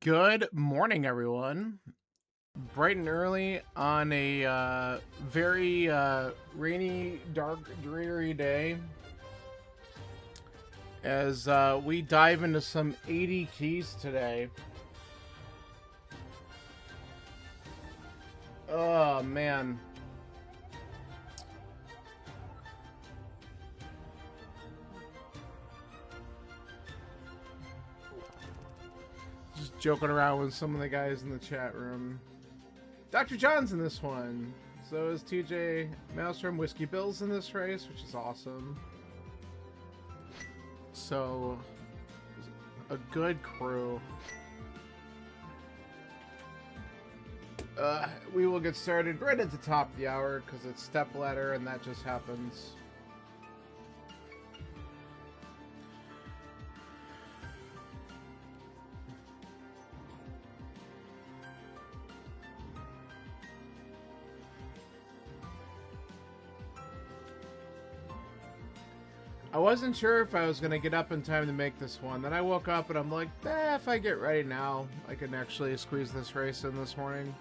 Good morning, everyone. Bright and early on a very rainy, dark, dreary day as we dive into some 80 keys today. Oh, man. Just joking around with some of the guys in the chat room. Dr. John's in this one. So is TJ Maelstrom. Whiskey Bill's in this race, which is awesome. So, a good crew. We will get started right at the top of the hour because it's Stepladder and that just happens. I wasn't sure if I was going to get up in time to make this one. Then I woke up and I'm like, if I get ready now, I can actually squeeze this race in this morning.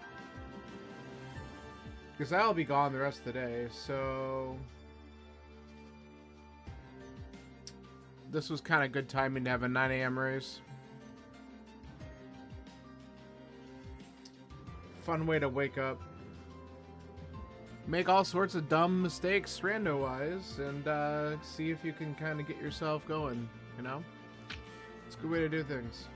Because I'll be gone the rest of the day, so... This was kind of good timing to have a 9 a.m. race. Fun way to wake up. Make all sorts of dumb mistakes rando-wise, and see if you can kind of get yourself going, you know? It's a good way to do things.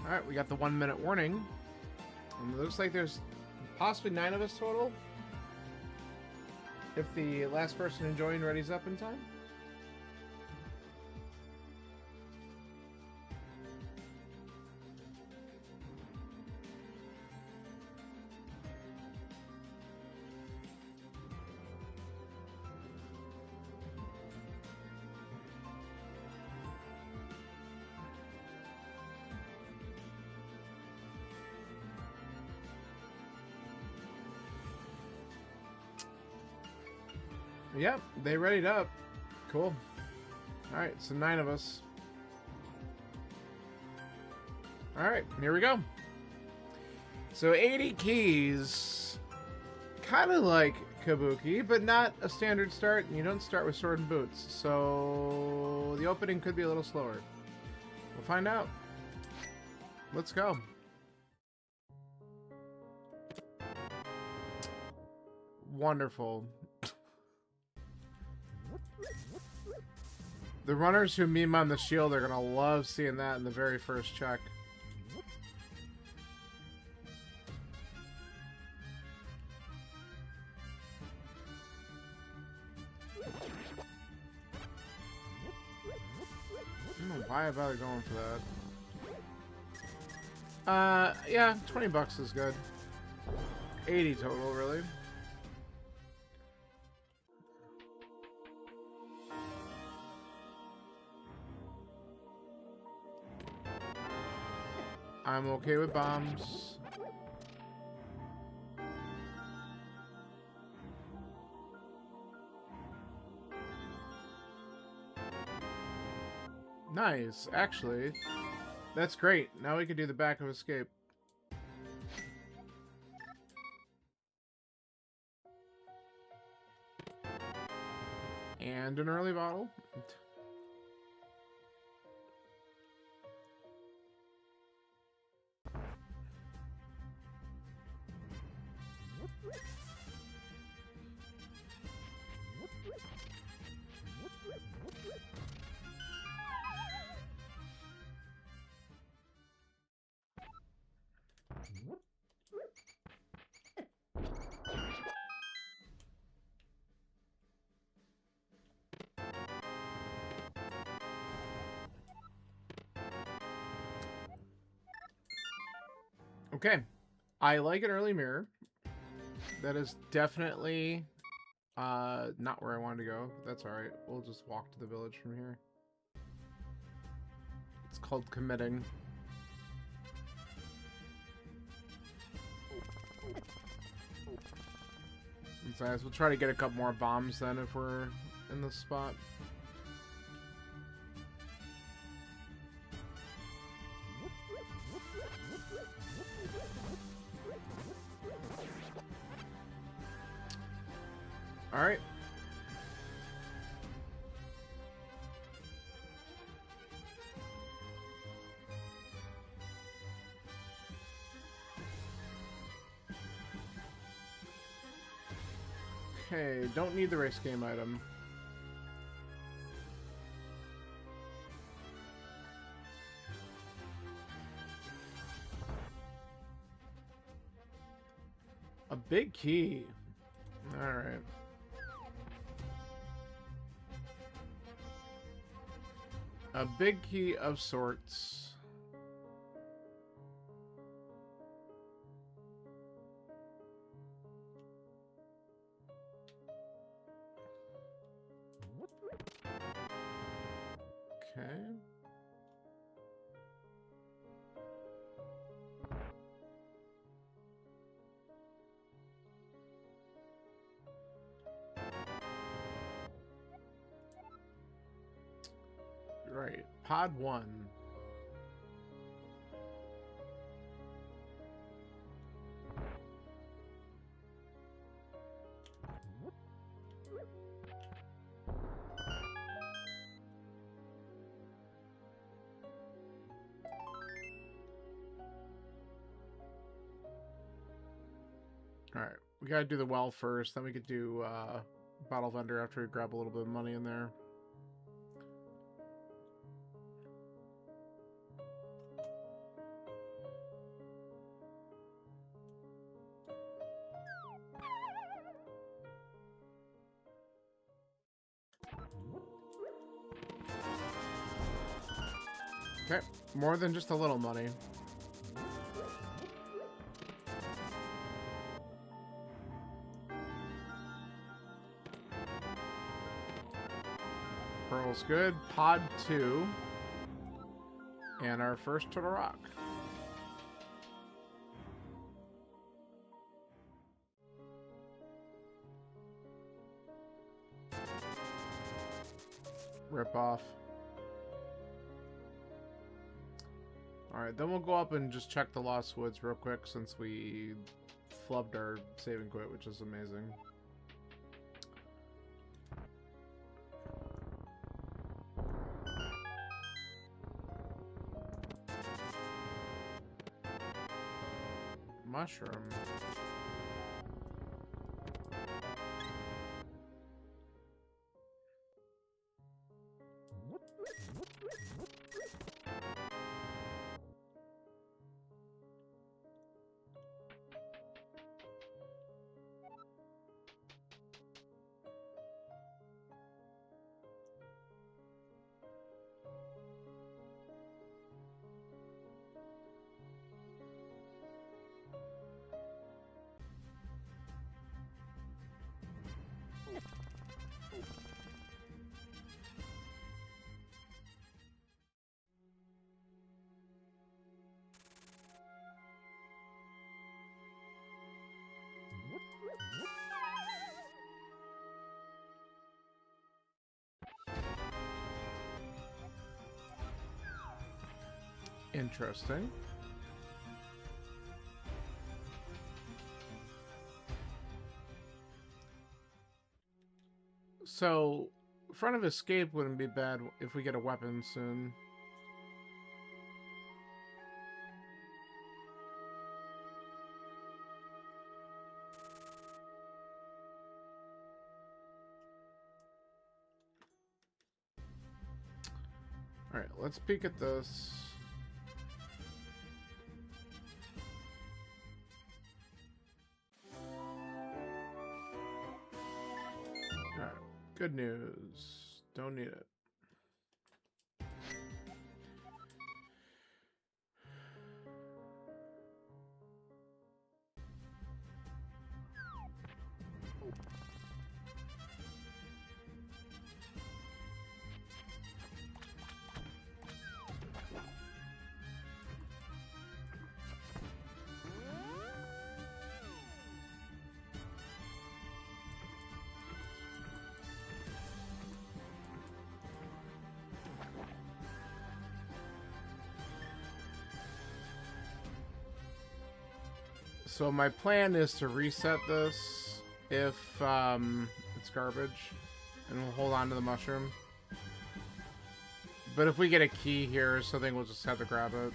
Alright, we got the 1 minute warning. And it looks like there's possibly 9 of us total. If the last person to join readies up in time. Yep, they readied up. Cool. Alright, so 9 of us. Alright, here we go. So 80 keys. Kind of like Kabuki, but not a standard start, and you don't start with sword and boots. So the opening could be a little slower. We'll find out. Let's go. Wonderful. The runners who meme on the shield are gonna love seeing that in the very first check. I don't know why I bother going for that. Yeah, 20 bucks is good. 80 total, really. I'm okay with bombs. Nice, actually. That's great. Now we can do the back of escape. And an early bottle. Okay. I like an early mirror. That is definitely not where I wanted to go. That's alright. We'll just walk to the village from here. It's called committing. Besides, we'll try to get a couple more bombs then if we're in this spot. All right. Okay, don't need the race game item. A big key. All right. A big key of sorts. Okay. Right. Pod 1. Alright, we gotta do the well first, then we could do Bottle Vendor after we grab a little bit of money in there. Okay, more than just a little money. Pearl's good. Pod 2. And our first Turtle Rock. Rip off. Alright, then we'll go up and just check the Lost Woods real quick since we flubbed our save and quit, which is amazing. Mushroom. Interesting. So, front of escape wouldn't be bad if we get a weapon soon. Alright, let's peek at this. Alright, good news. Don't need it. So my plan is to reset this if it's garbage, and we'll hold on to the mushroom. But if we get a key here or something, we'll just have to grab it.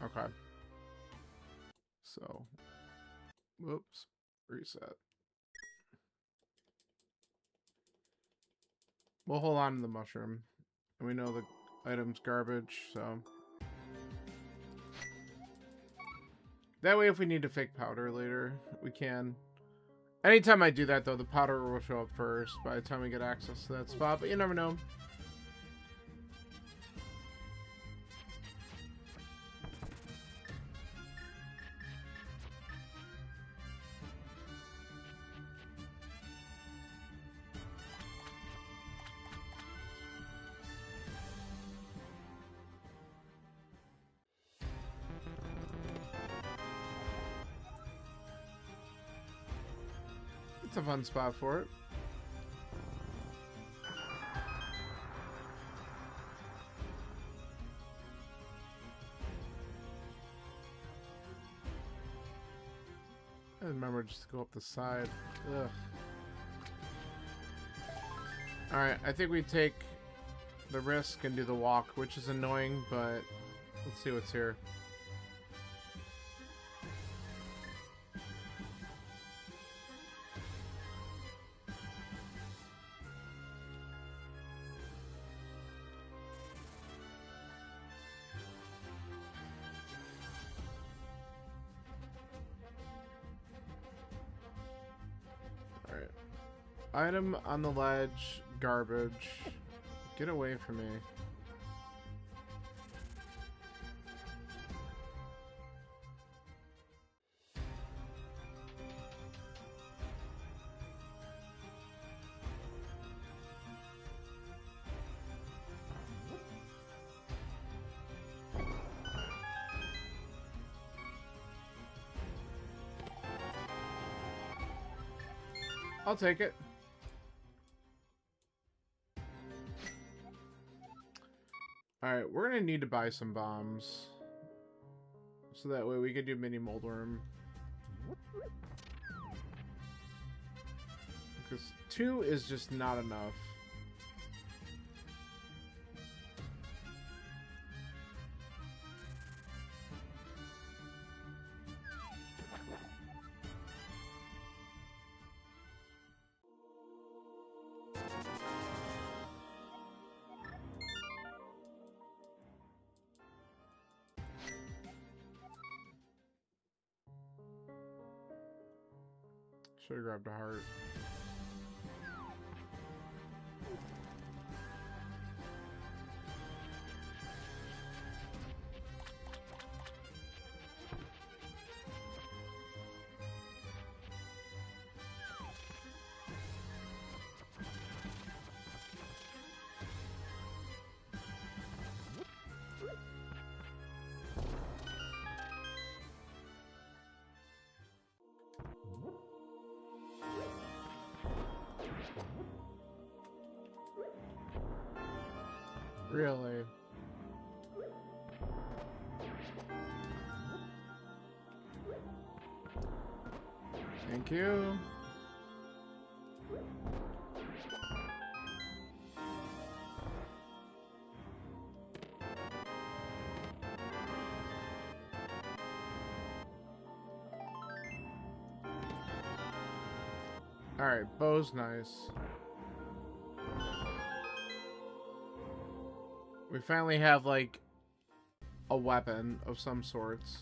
Okay. So, whoops, reset. We'll hold on to the mushroom. And we know the item's garbage, so. That way if we need to fake powder later, we can. Anytime I do that though, the powder will show up first by the time we get access to that spot, but you never know. It's a fun spot for it. And remember just to go up the side. Ugh. Alright, I think we take the risk and do the walk, which is annoying, but let's see what's here. Item on the ledge, garbage. Get away from me. I'll take it. Alright, we're gonna need to buy some bombs. So that way we can do mini mold worm. Because 2 is just not enough. Should have grabbed a heart. Really? Thank you. Alright, bow's nice. We finally have, like, a weapon of some sorts.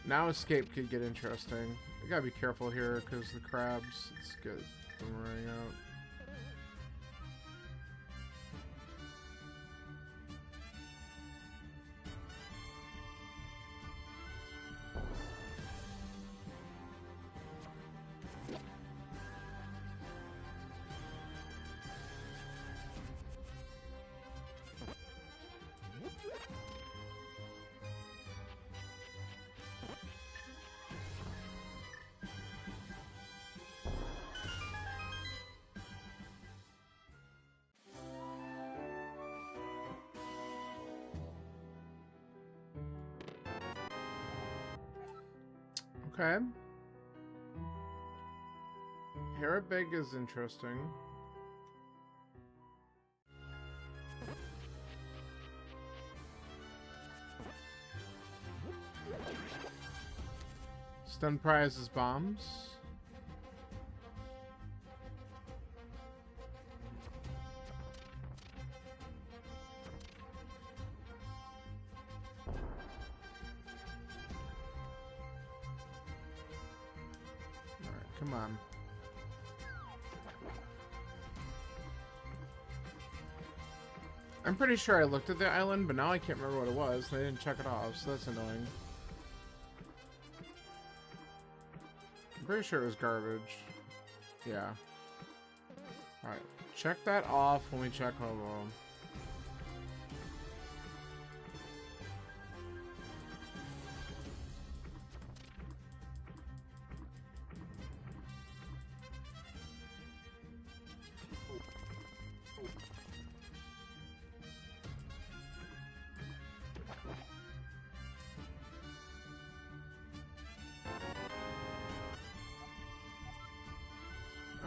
Now escape could get interesting. I gotta be careful here, because the crabs, it's good from running out. Okay. Harabig is interesting. Stun prizes bombs. Alright, come on. I'm pretty sure I looked at the island, but now I can't remember what it was. I didn't check it off, so that's annoying. I'm pretty sure it was garbage. Yeah. Alright. Check that off when we check Hobo.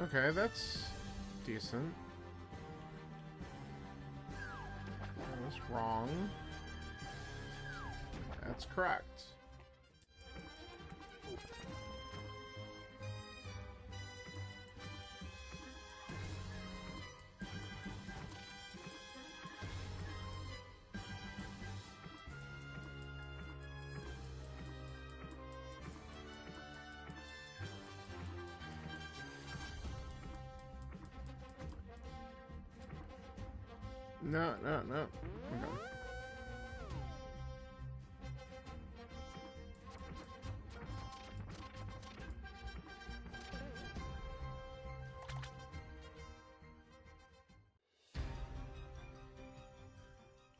Okay, that's decent. That was wrong. That's correct. No, no, no. Okay.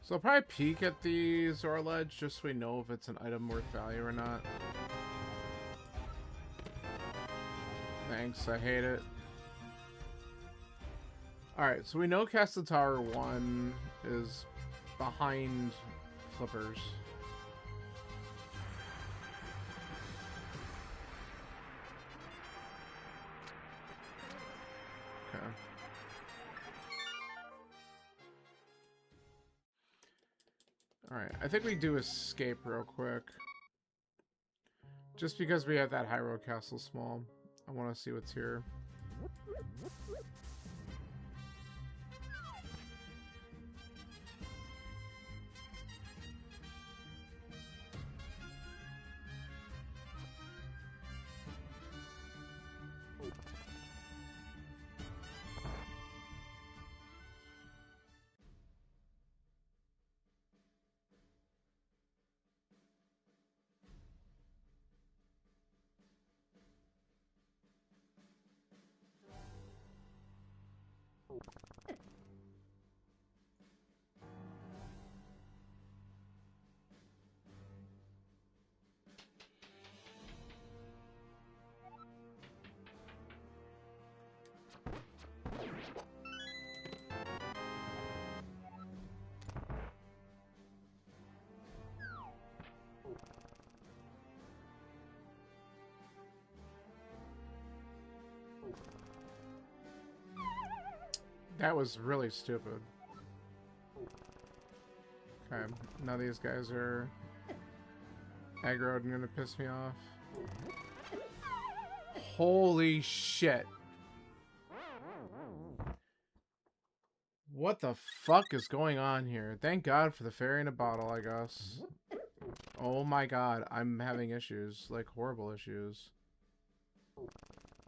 So I'll probably peek at the Zora Ledge just so we know if it's an item worth value or not. Thanks, I hate it. Alright, so we know Castle Tower 1 is behind Flippers. Okay. Alright, I think we do escape real quick. Just because we have that High Road Castle small. I want to see what's here. That was really stupid. Okay, now these guys are aggroed and gonna piss me off. Holy shit. What the fuck is going on here? Thank God for the fairy in a bottle, I guess. Oh my God, I'm having issues. Like, horrible issues.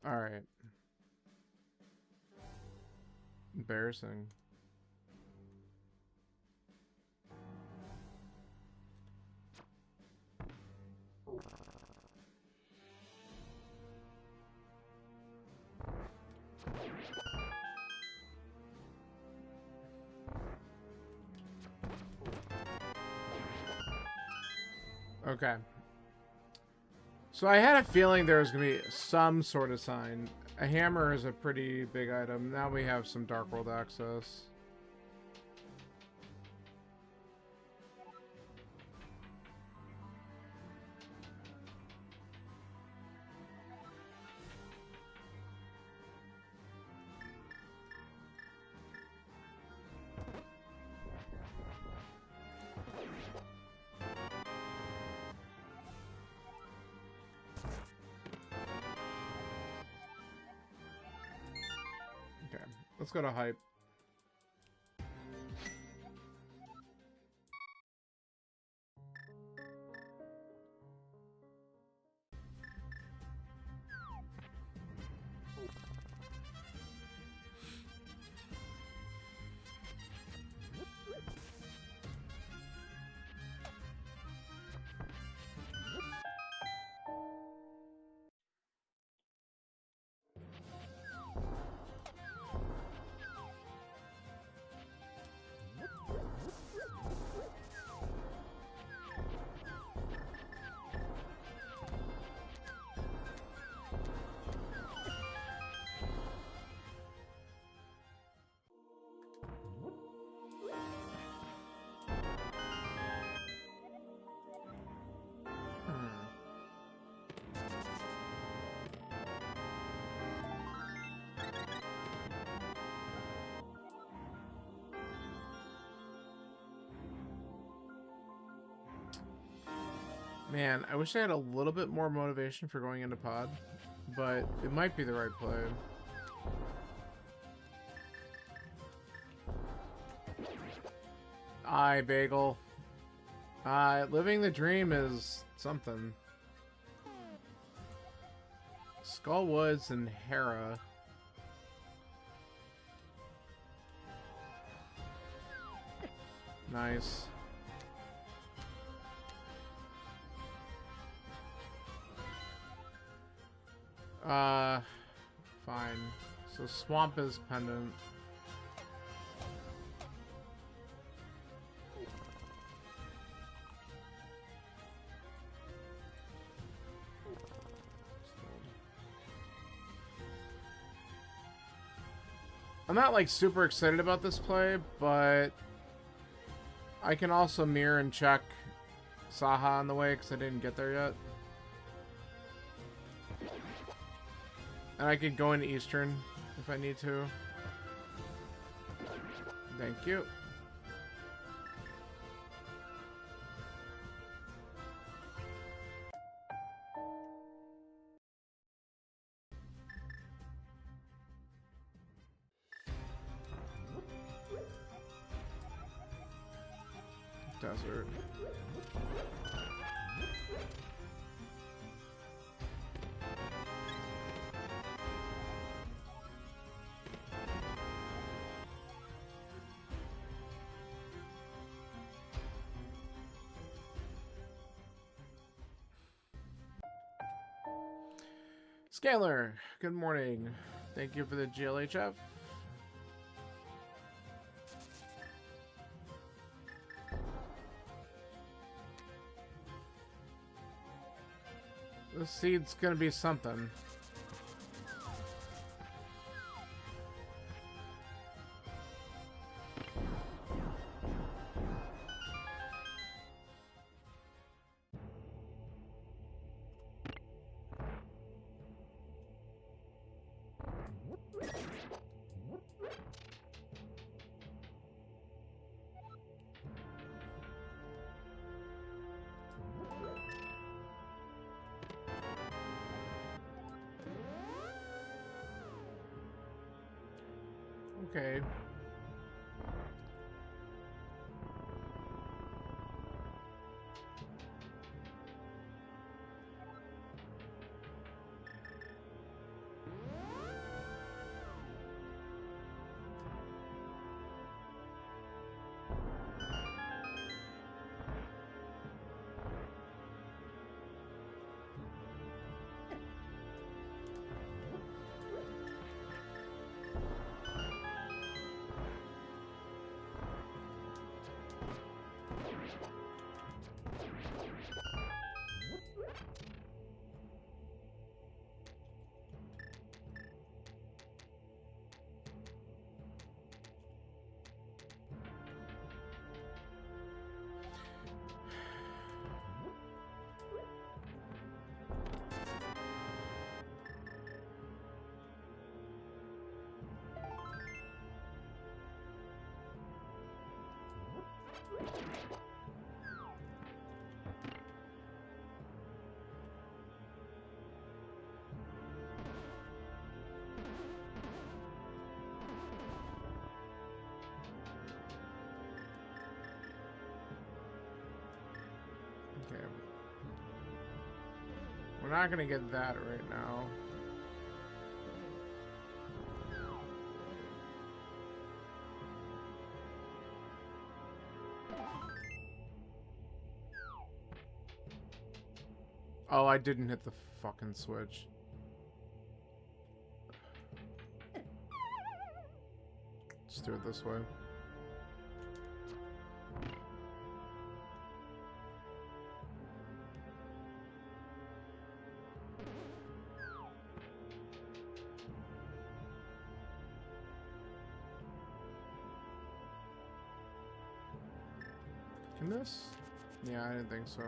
Alright. Embarrassing. Okay. So I had a feeling there was going to be some sort of sign. A hammer is a pretty big item. Now we have some Dark World access. Let's go to hype. Man, I wish I had a little bit more motivation for going into pod, but it might be the right play. Aye, Bagel. Living the dream is something. Skullwoods and Hera. Nice. Fine. So Swamp is pendant. I'm not like super excited about this play, but I can also mirror and check Saha on the way because I didn't get there yet. And I could go into Eastern if I need to. Thank you. Desert. Scalar, good morning. Thank you for the GLHF. This seed's gonna be something. Okay. not gonna get that right now. Oh, I didn't hit the fucking switch. Let's do it this way. Can this? Yeah, I didn't think so.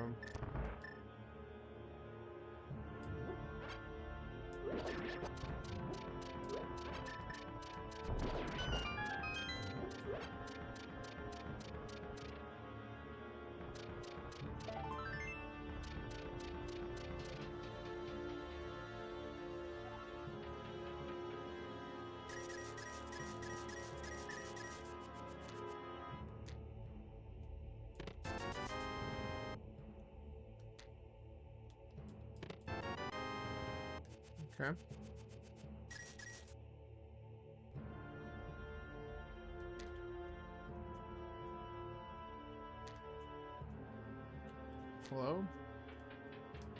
Okay. Hello?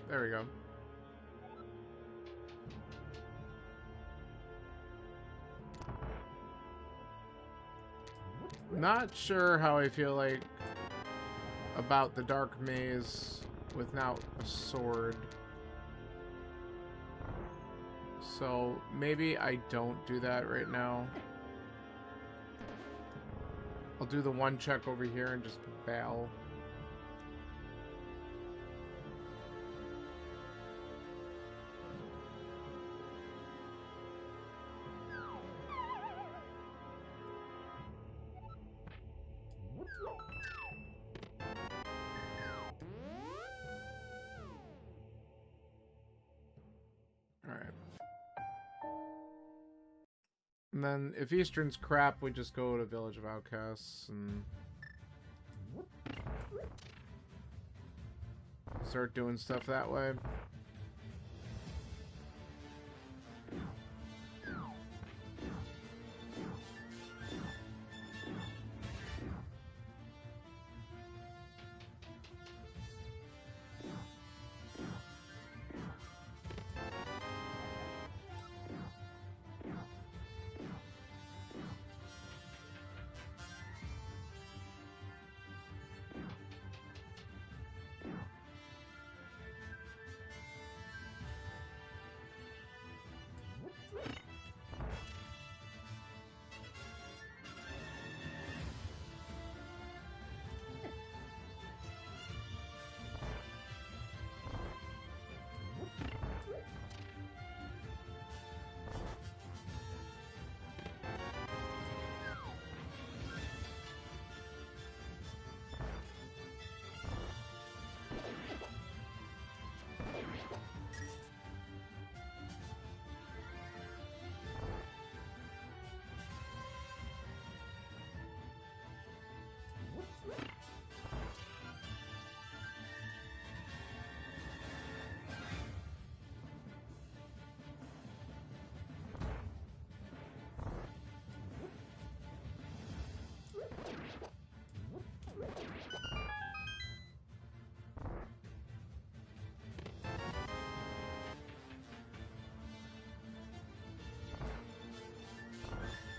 There we go. Not sure how I feel like about the dark maze without a sword. So maybe I don't do that right now. I'll do the one check over here and just bail. And then, if Eastern's crap, we just go to Village of Outcasts and start doing stuff that way.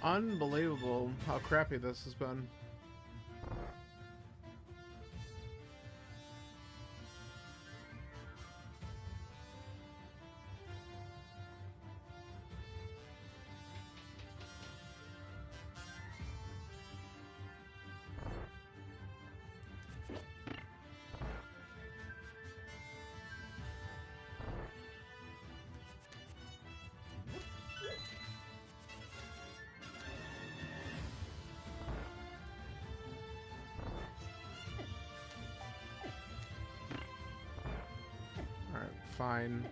Unbelievable how crappy this has been. Fine.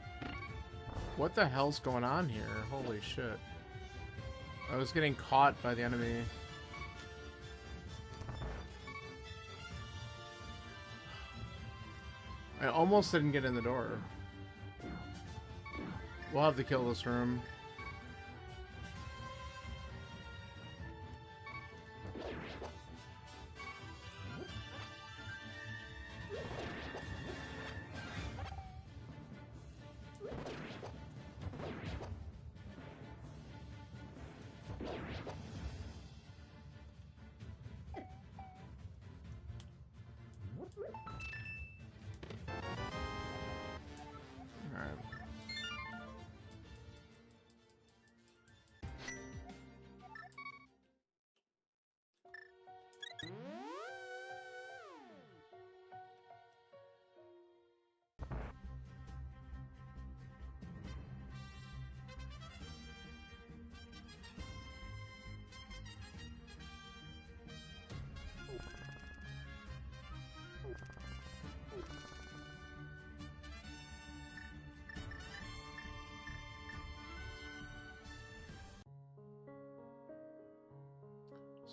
What the hell's going on here? Holy shit. I was getting caught by the enemy. I almost didn't get in the door. We'll have to kill this room.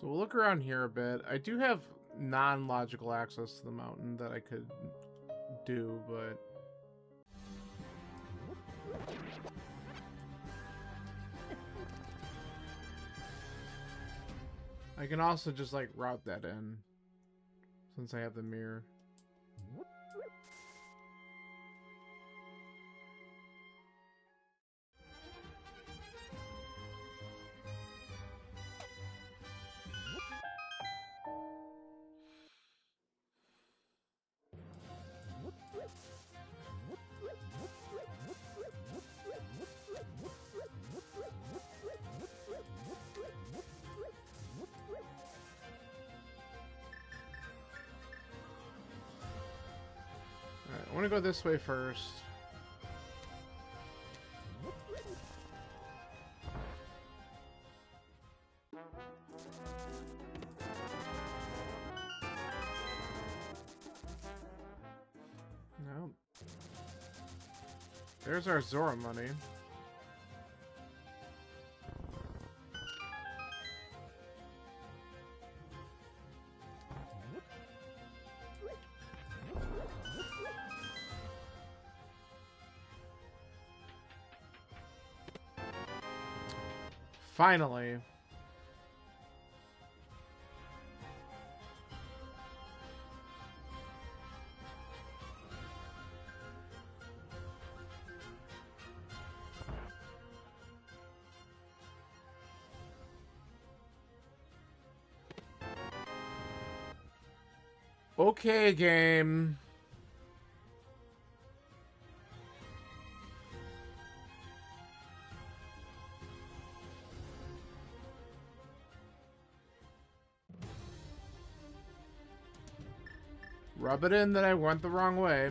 So we'll look around here a bit. I do have non-logical access to the mountain that I could do, but... I can also just, like, route that in, since I have the mirror. I want to go this way first. No. There's our Zora money. Finally. Okay, game. Rub it in that I went the wrong way.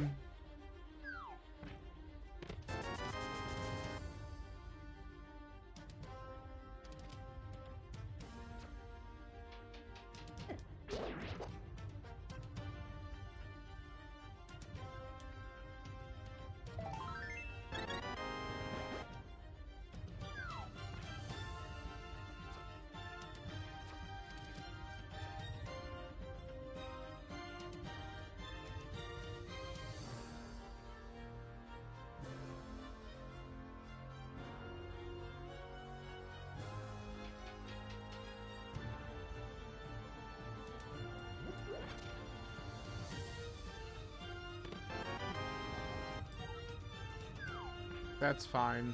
That's fine.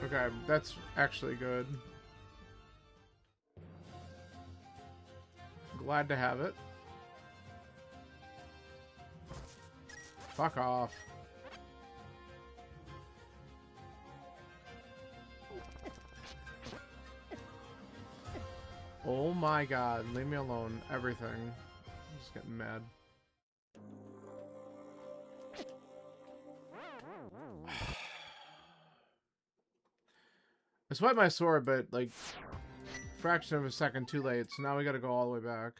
Okay, that's actually good. Glad to have it. Fuck off. Oh my god, leave me alone. Everything. I'm just getting mad. I swept my sword, but like fraction of a second too late, so now we gotta go all the way back.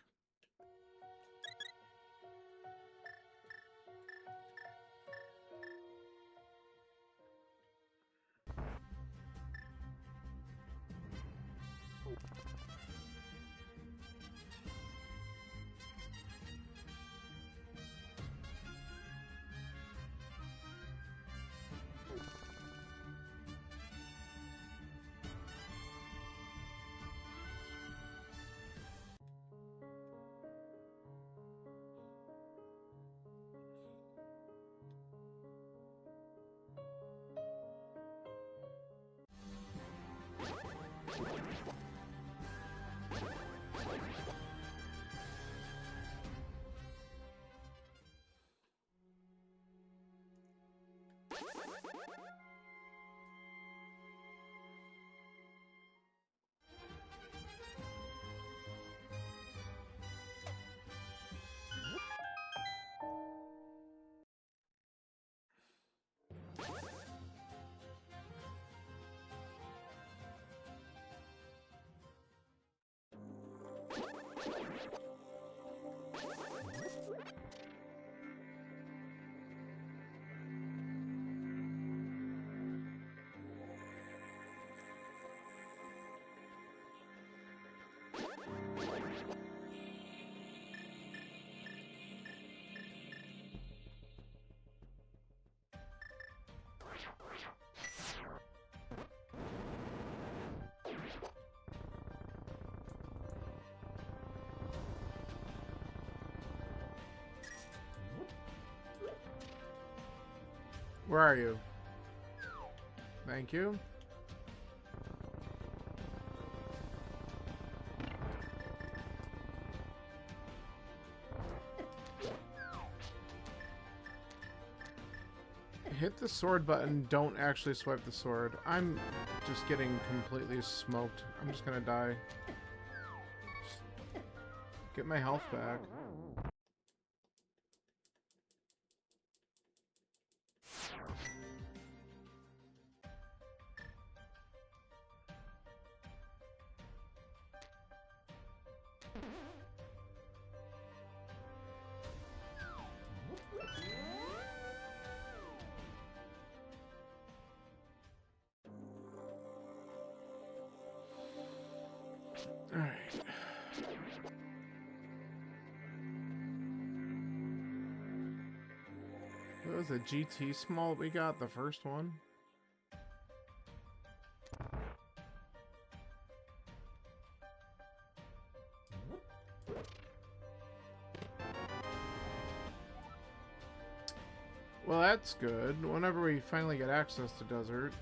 Where are you? Thank you. Hit the sword button, don't actually swipe the sword. I'm just getting completely smoked. I'm just gonna die. Just get my health back. Alright. What was a GT small we got? The first one? Well, that's good. Whenever we finally get access to desert.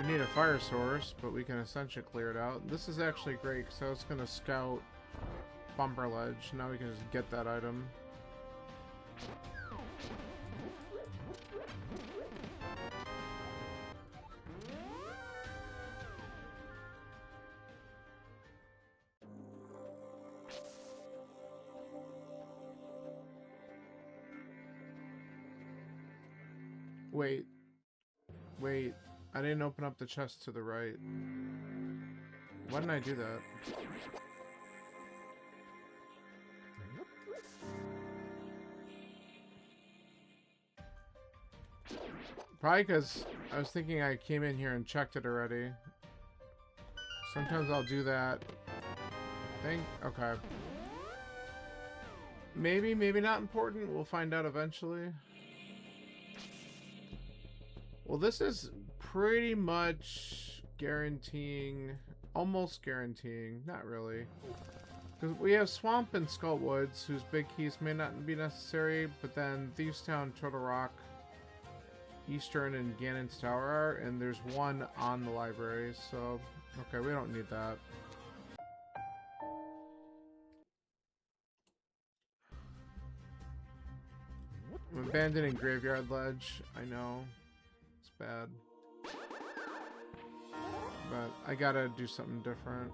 We need a fire source, but we can essentially clear it out. This is actually great, because I was going to scout Bumper Ledge. Now we can just get that item. Wait. Wait. I didn't open up the chest to the right. Why didn't I do that? Probably because I was thinking I came in here and checked it already. Sometimes I'll do that. Okay. Maybe, maybe not important. We'll find out eventually. Well, this is pretty much guaranteeing, almost guaranteeing, not really. Because we have Swamp and Skull Woods, whose big keys may not be necessary, but then Thieves Town, Turtle Rock, Eastern, and Ganon's Tower are, and there's one on the library, so, okay, we don't need that. I'm abandoning Graveyard Ledge, I know. It's bad. But I gotta do something different.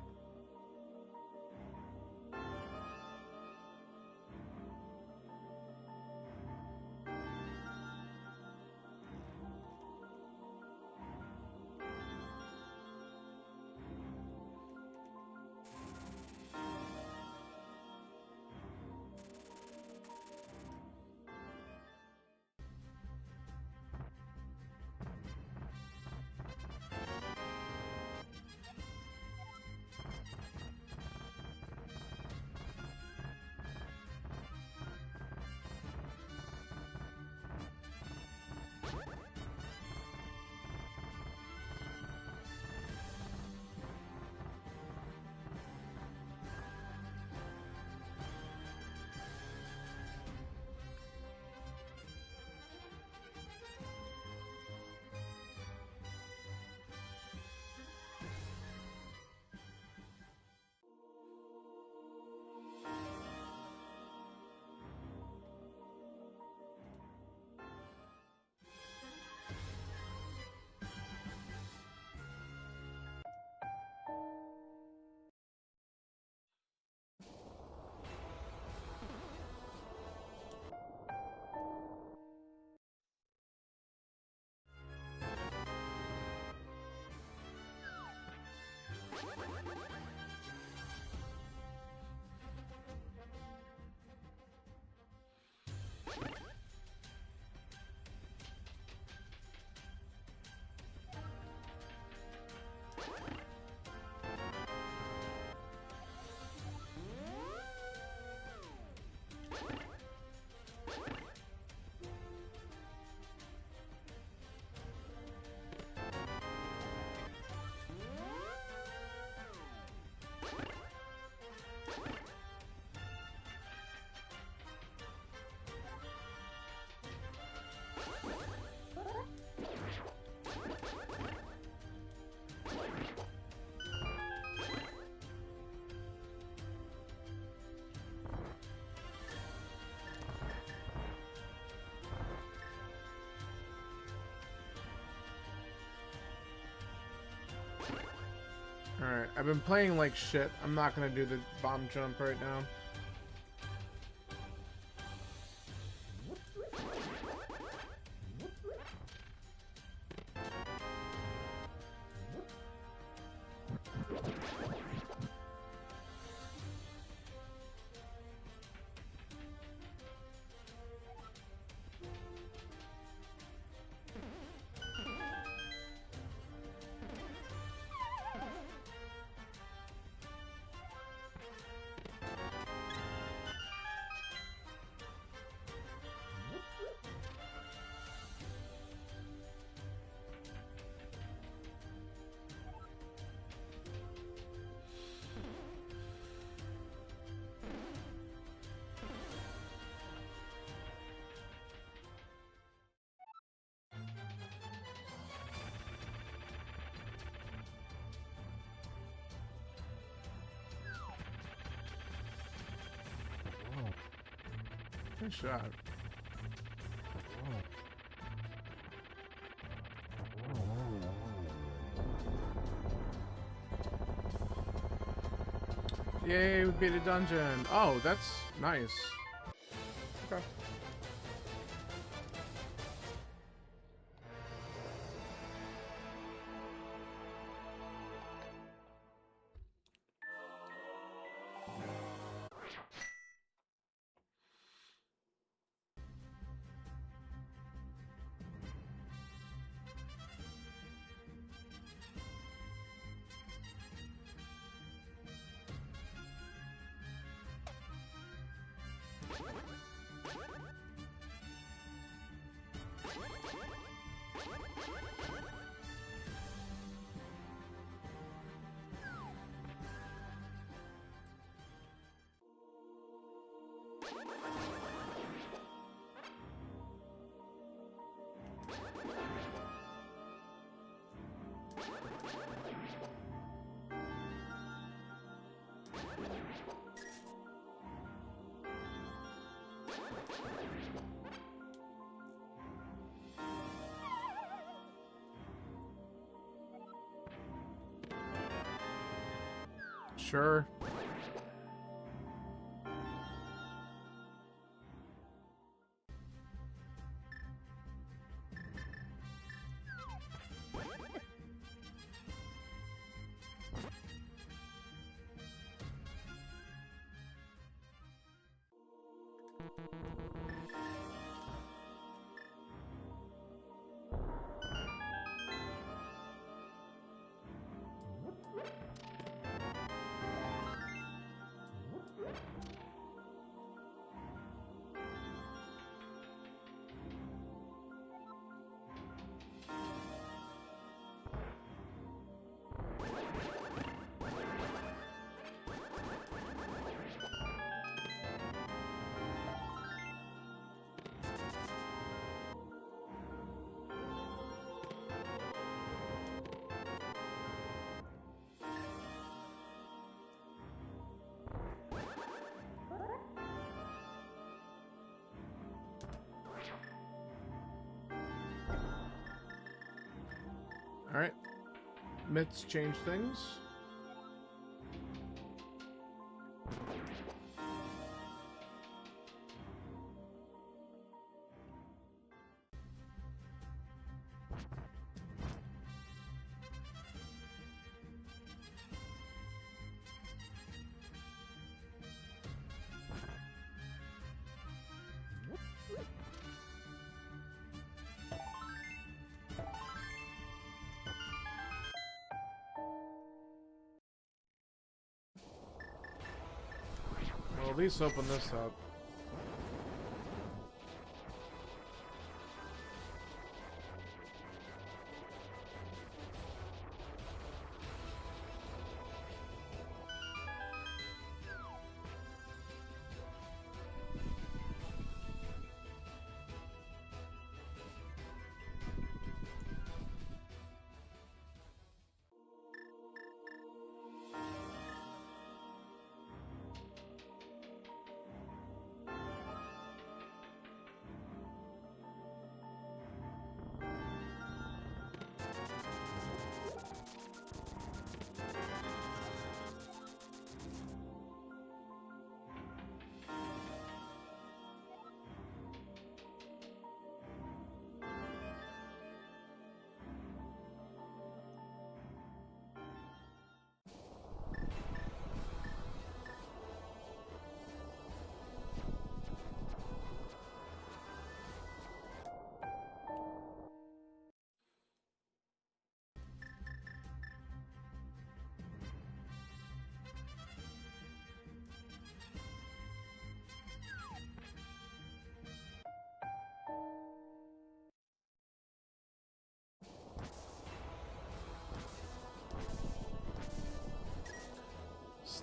Alright, I've been playing like shit. I'm not gonna do the bomb jump right now. Good shot. Yay, we beat a dungeon. Oh, that's nice. Okay. Sure. All right. Myths change things. at least open this up.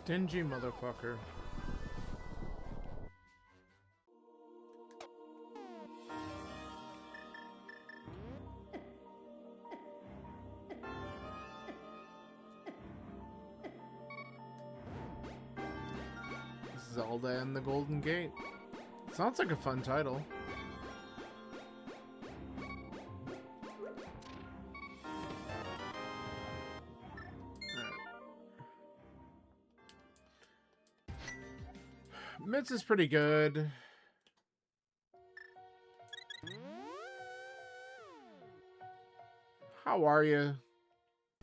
Stingy motherfucker. Zelda and the Golden Gate. Sounds like a fun title. Mitz is pretty good. How are you?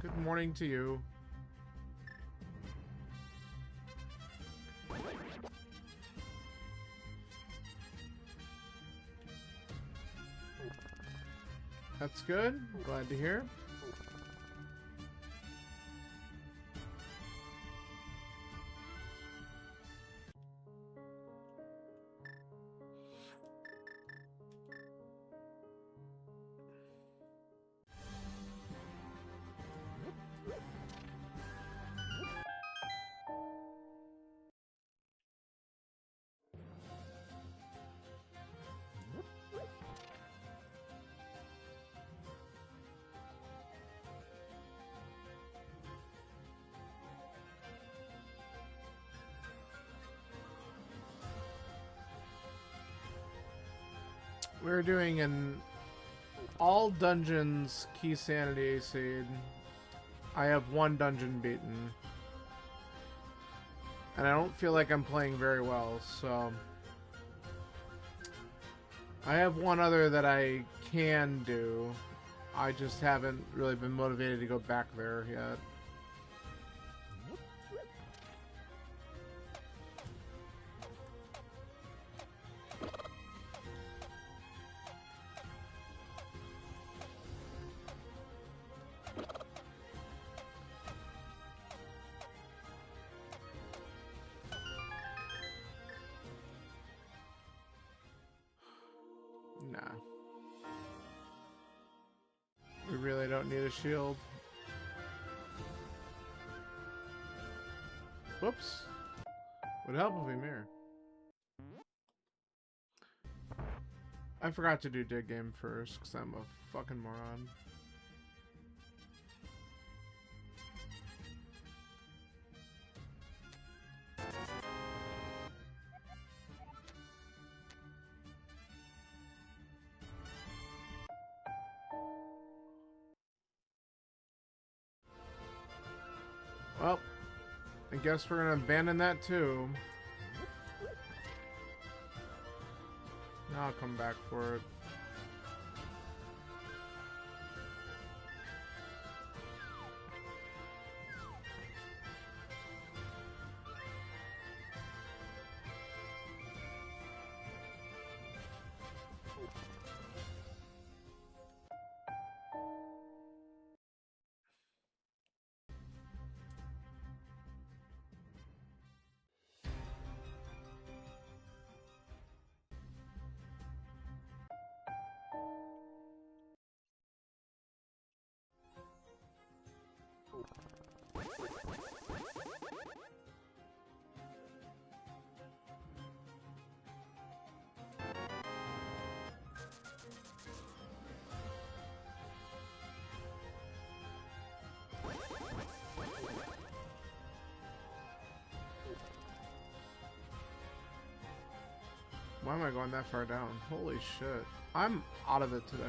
Good morning to you. That's good. Glad to hear. We're doing an all dungeons key sanity seed. I have one dungeon beaten. And I don't feel like I'm playing very well, so... I have one other that I can do. I just haven't really been motivated to go back there yet. Nah. We really don't need a shield. Whoops. Would help if we mirror. I forgot to do dig game first because I'm a fucking moron. Well, I guess we're gonna abandon that too. Now I'll come back for it. Why am I going that far down? Holy shit. I'm out of it today.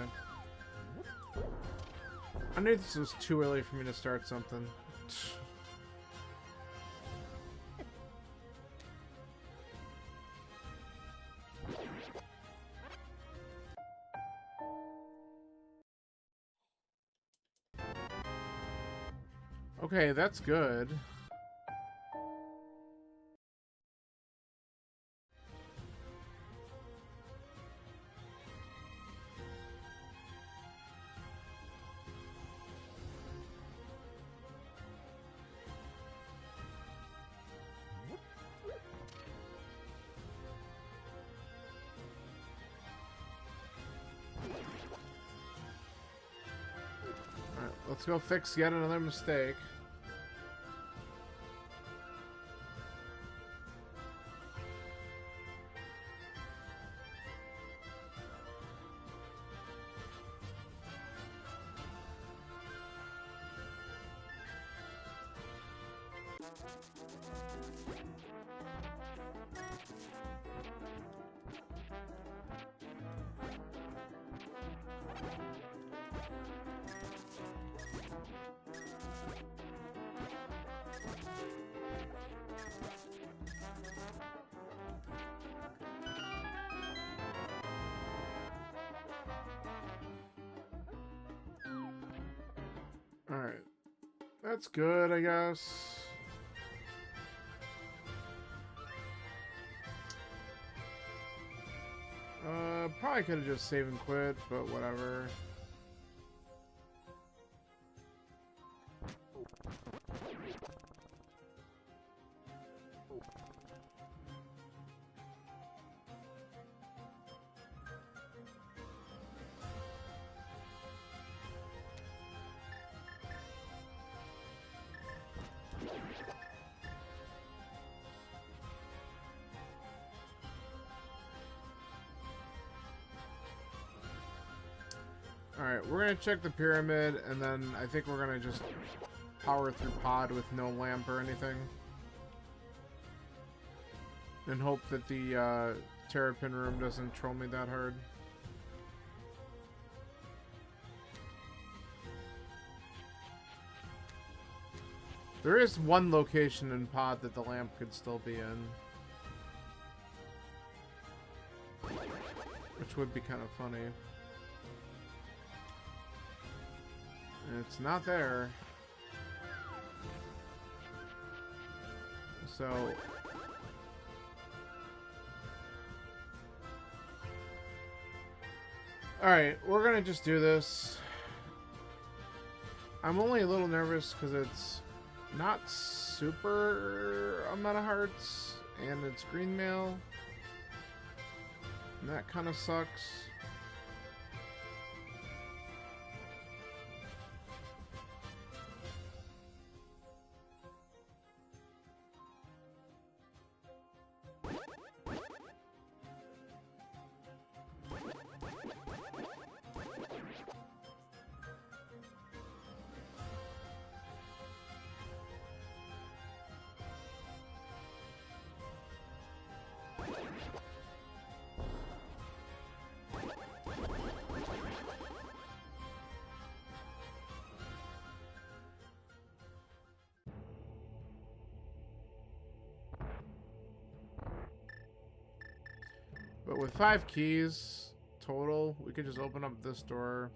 I knew this was too early for me to start something. Okay, that's good. Alright, let's go fix yet another mistake. Alright. That's good, I guess. Probably could have just saved and quit, but whatever. Alright, we're gonna check the pyramid, and then I think we're gonna just power through pod with no lamp or anything. And hope that the Terrapin room doesn't troll me that hard. There is one location in pod that the lamp could still be in. Which would be kind of funny. It's not there. So... Alright, we're gonna just do this. I'm only a little nervous because it's not super amount of hearts, and it's green mail. And that kind of sucks. But with 5 keys total, we could just open up this door.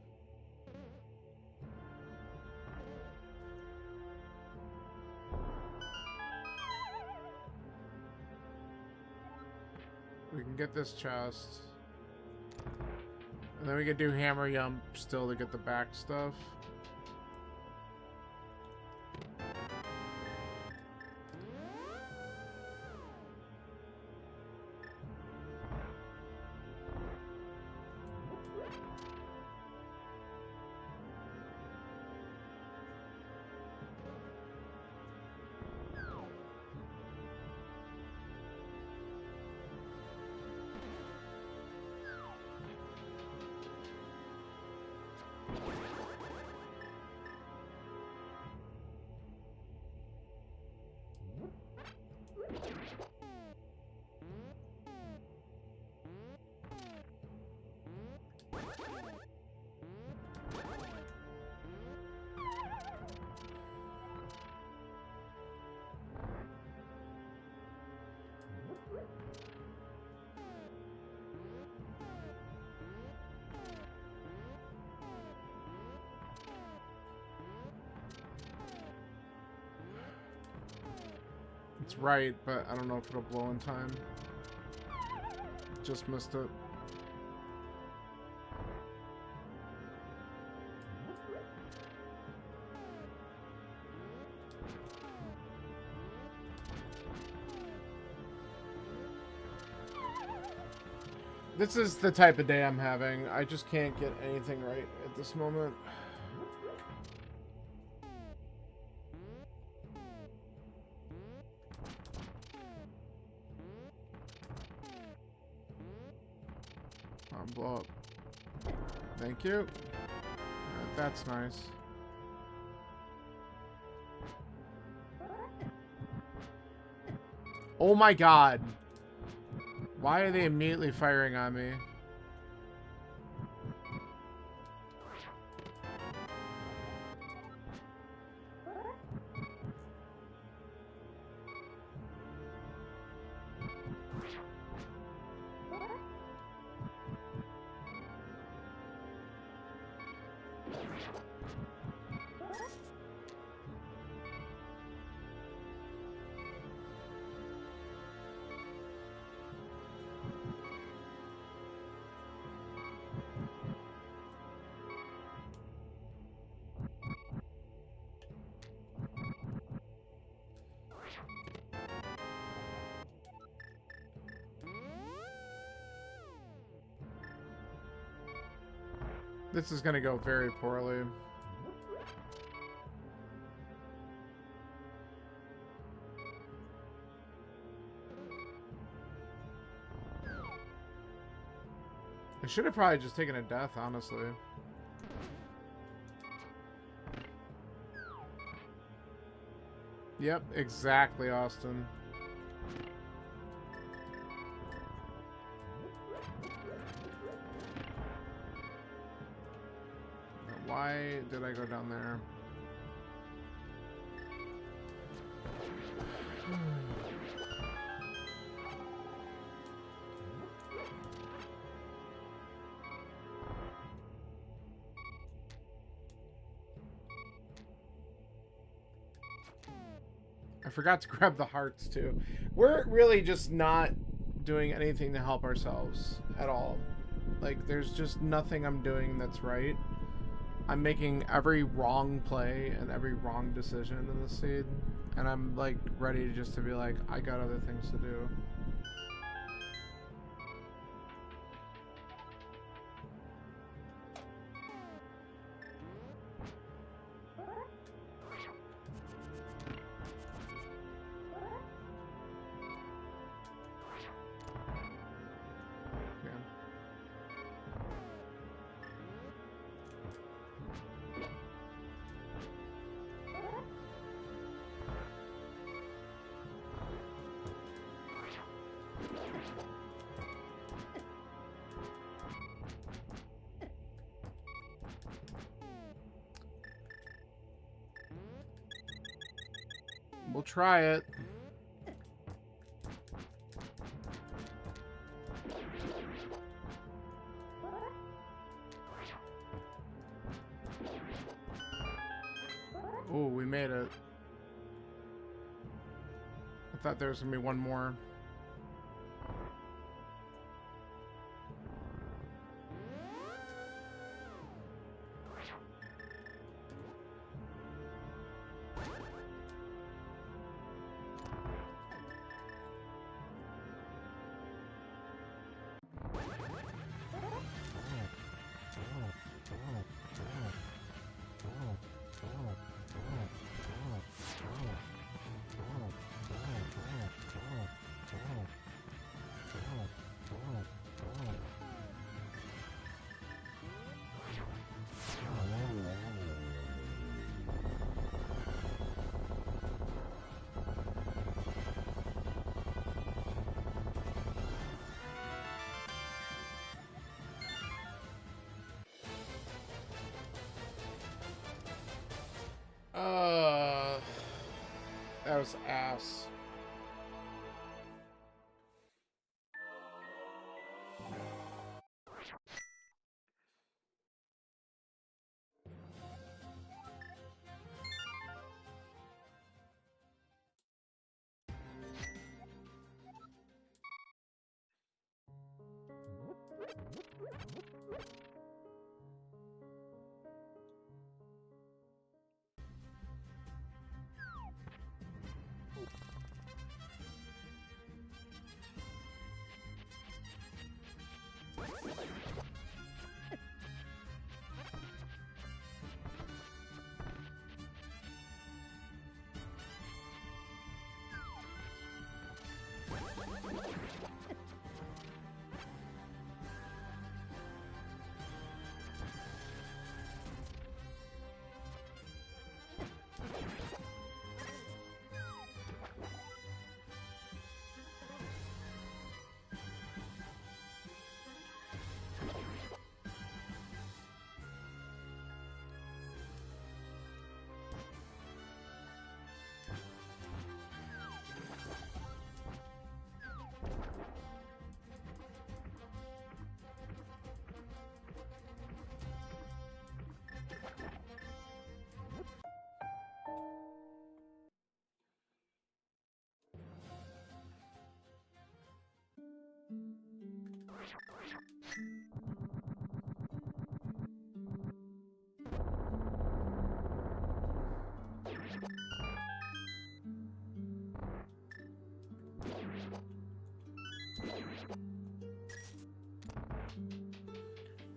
We can get this chest. And then we could do hammer yump still to get the back stuff. It's right, but I don't know if it'll blow in time. Just missed it. This is the type of day I'm having. I just can't get anything right at this moment. I'll blow up. Thank you. That's nice. Oh my god. Why are they immediately firing on me? This is gonna go very poorly. I should have probably just taken a death, honestly. Yep, exactly, Austin. Why did I go down there? I forgot to grab the hearts too. We're really just not doing anything to help ourselves at all. Like, there's just nothing I'm doing that's right. I'm making every wrong play and every wrong decision in this seed, and I'm like ready just to be like, I got other things to do. We'll try it. Oh, we made it. I thought there was gonna be one more. That was ass.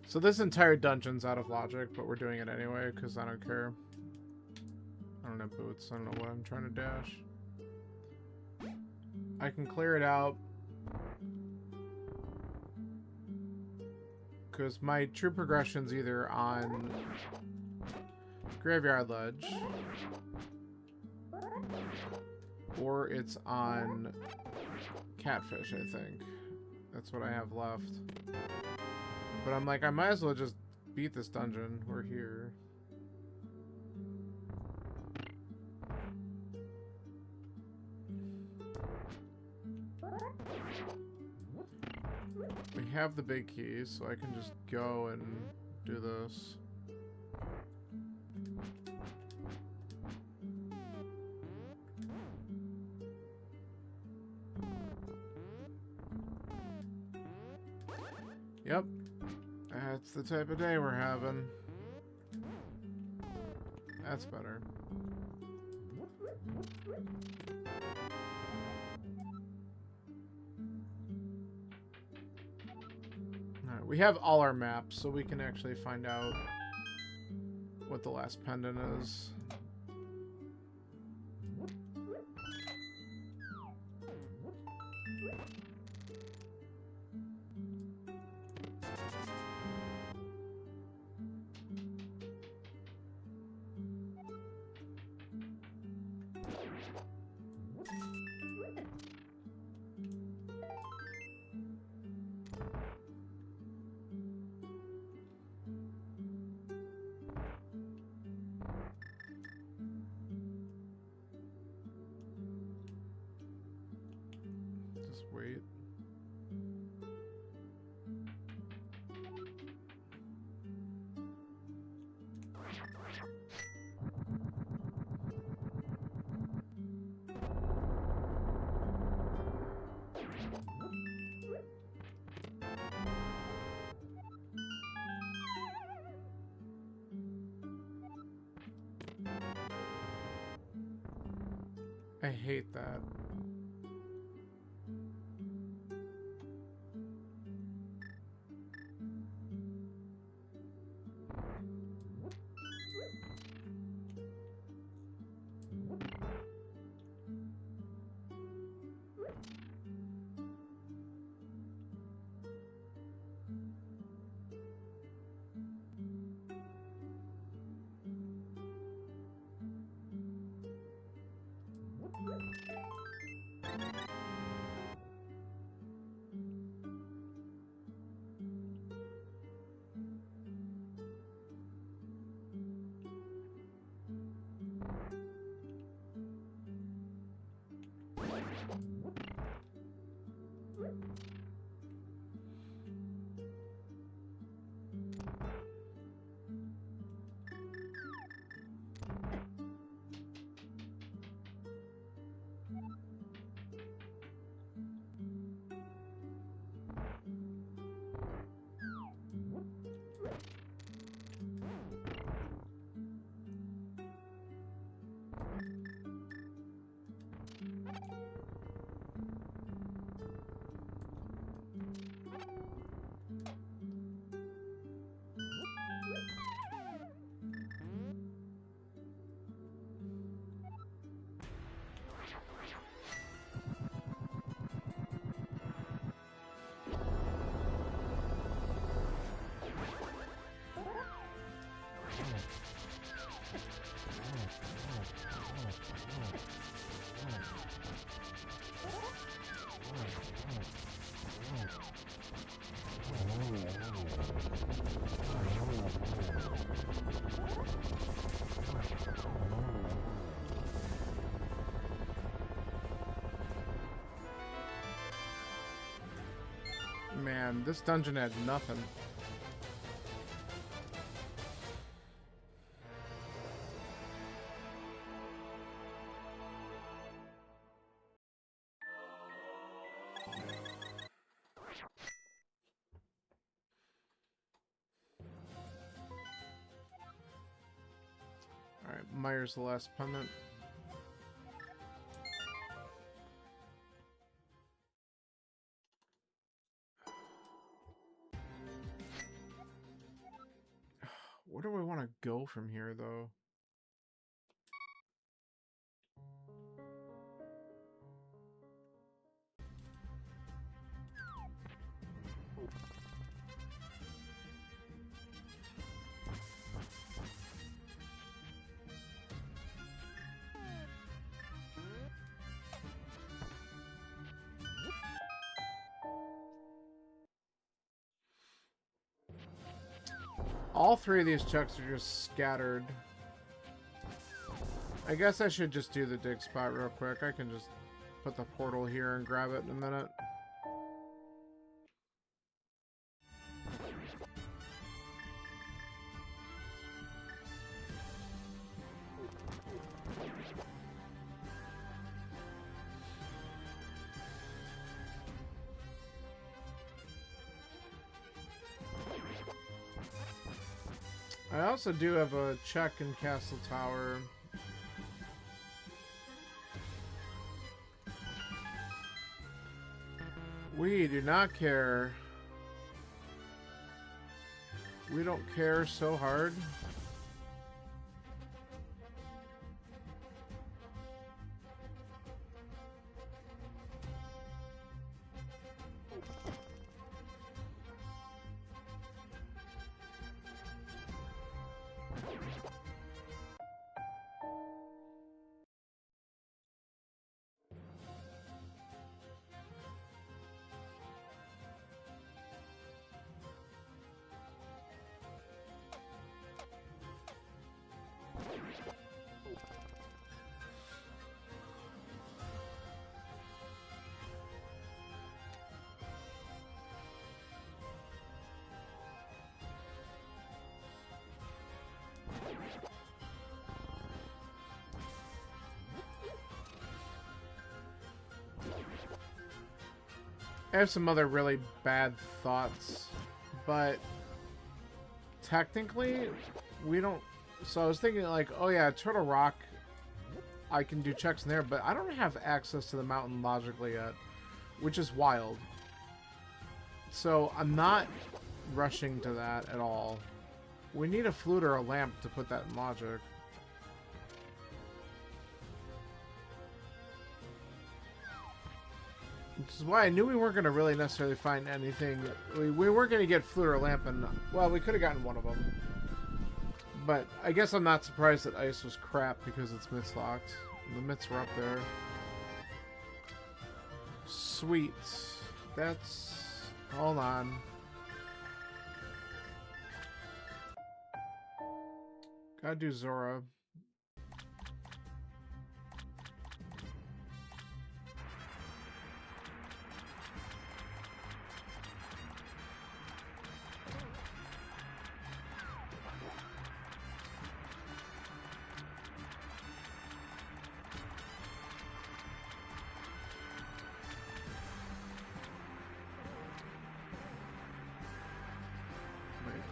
So this entire dungeon's out of logic, but we're doing it anyway because I don't care. I don't have boots. I don't know what I'm trying to dash. I can clear it out because my true progression's either on Graveyard Ledge or it's on Catfish, I think. That's what I have left. But I'm like, I might as well just beat this dungeon. We're here. We have the big keys, so I can just go and do this. Yep. That's the type of day we're having. That's better. Alright, we have all our maps, so we can actually find out what the last pendant is. Wait. I hate that. Man, this dungeon had nothing. Alright, Myers the last pendant. Where do I want to go from here, though? All three of these chucks are just scattered. I guess I should just do the dig spot real quick. I can just put the portal here and grab it in a minute. I also do have a check in Castle Tower. We do not care. We don't care so hard. I have some other really bad thoughts, but technically we don't. So I was thinking like, oh yeah, Turtle Rock, I can do checks in there, but I don't have access to the mountain logically yet, which is wild. So I'm not rushing to that at all. We need a flute or a lamp to put that in logic. Which is why I knew we weren't going to really necessarily find anything. We weren't going to get flute or lamp, and well, we could have gotten one of them. But I guess I'm not surprised that ice was crap because it's myths locked. The myths were up there. Sweet. That's... Hold on. Gotta do Zora.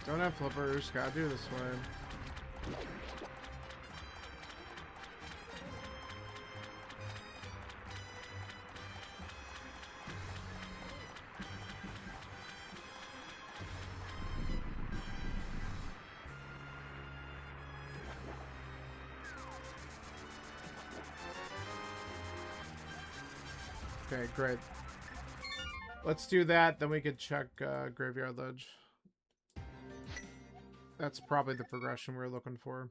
Don't have flippers, gotta do this way. Okay, great. Let's do that, then we could check Graveyard Ledge. That's probably the progression we were looking for.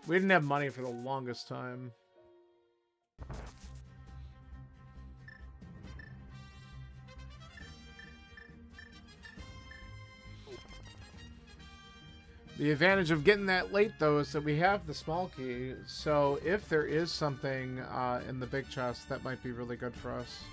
We didn't have money for the longest time. The advantage of getting that late, though, is that we have the small key. So if there is something in the big chest, that might be really good for us.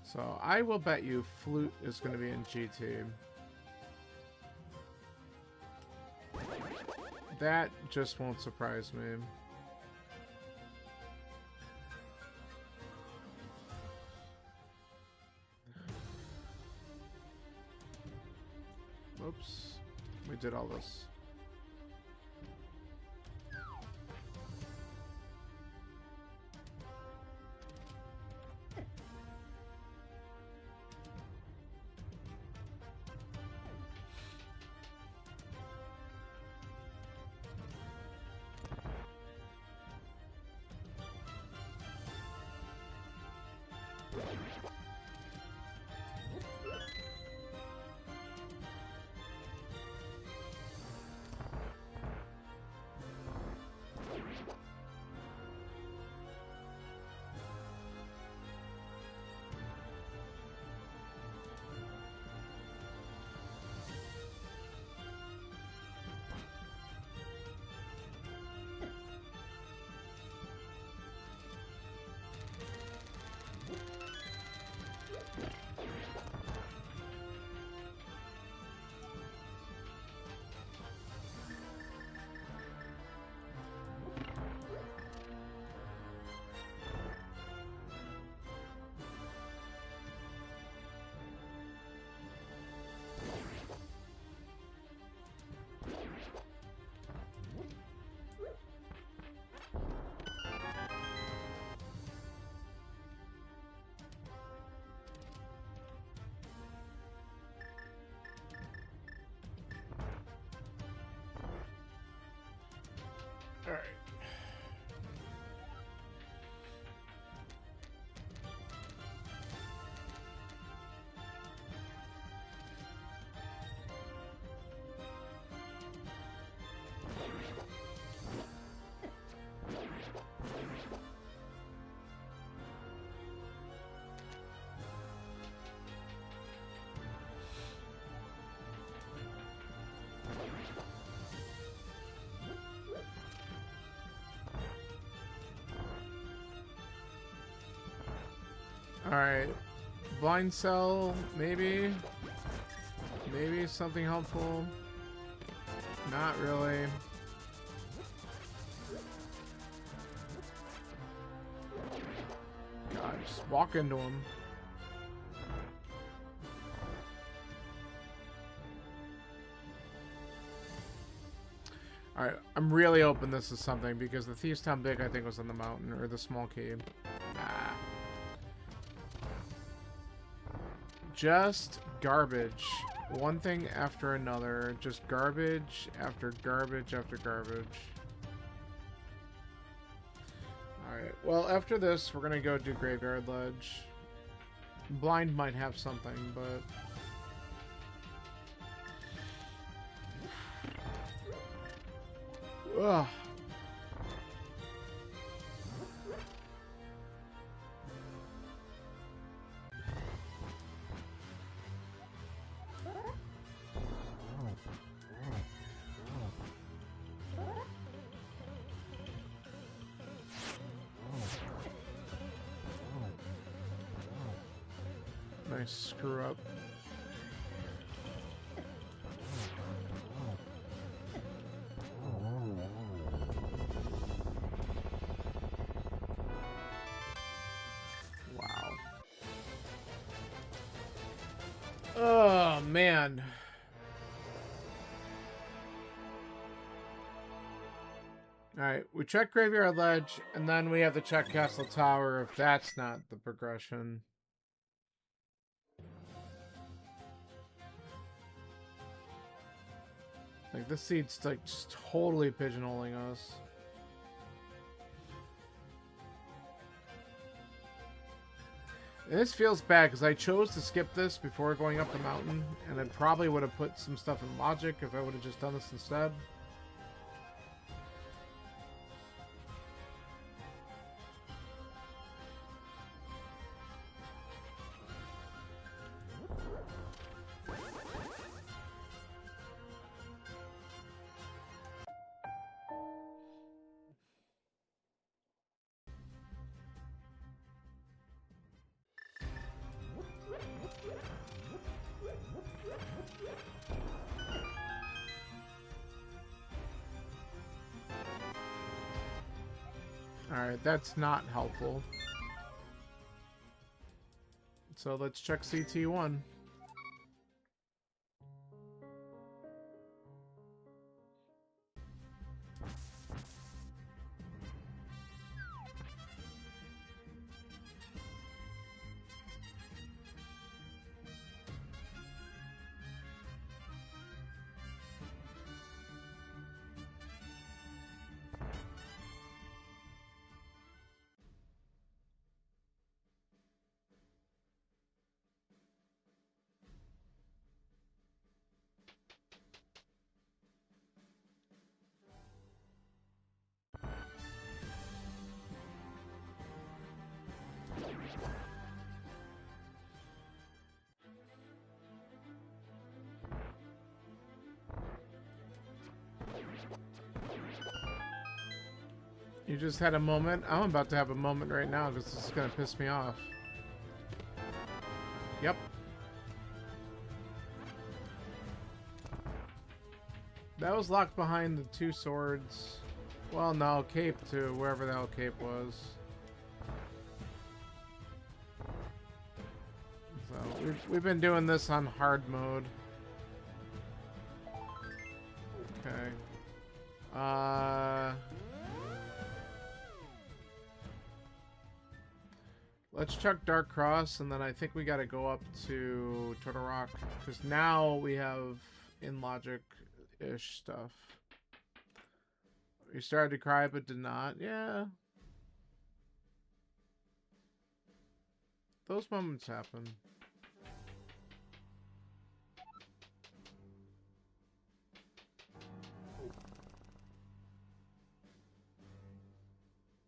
So I will bet you Flute is going to be in GT. That just won't surprise me. Oops. We did all this. All right. Alright. Blind cell, maybe. Maybe something helpful. Not really. God, just walk into him. Alright, I'm really hoping this is something because the Thieves Town Big I think was on the mountain or the small cave. Nah. Just garbage. One thing after another. Just garbage after garbage after garbage. Alright, well after this we're gonna go do Graveyard Ledge. Blind might have something, but... Ugh. Nice screw up. Wow. Oh, man. Alright, we check Graveyard Ledge, and then we have to check Castle Tower if that's not the progression. Like, this seed's, like, just totally pigeonholing us. And this feels bad, because I chose to skip this before going up the mountain, and it probably would have put some stuff in logic if I would have just done this instead. Alright, that's not helpful. So let's check CT1. You just had a moment. I'm about to have a moment right now because this is gonna piss me off. Yep. That was locked behind the 2 swords. Well, no, cape to wherever the hell cape was. So we've been doing this on hard mode. Okay. Let's chuck Dark Cross, and then I think we gotta go up to Turtle Rock, because now we have in logic-ish stuff. You started to cry, but did not. Yeah. Those moments happen.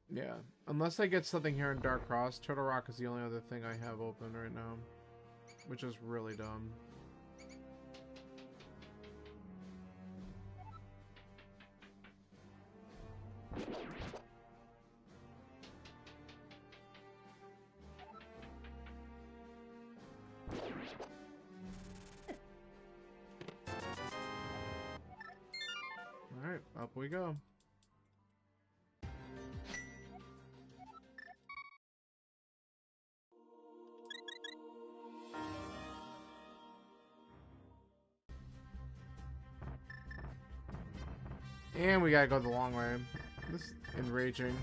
Yeah. Unless I get something here in Dark Cross, Turtle Rock is the only other thing I have open right now. Which is really dumb. Alright, up we go. And we gotta go the long way. This is enraging.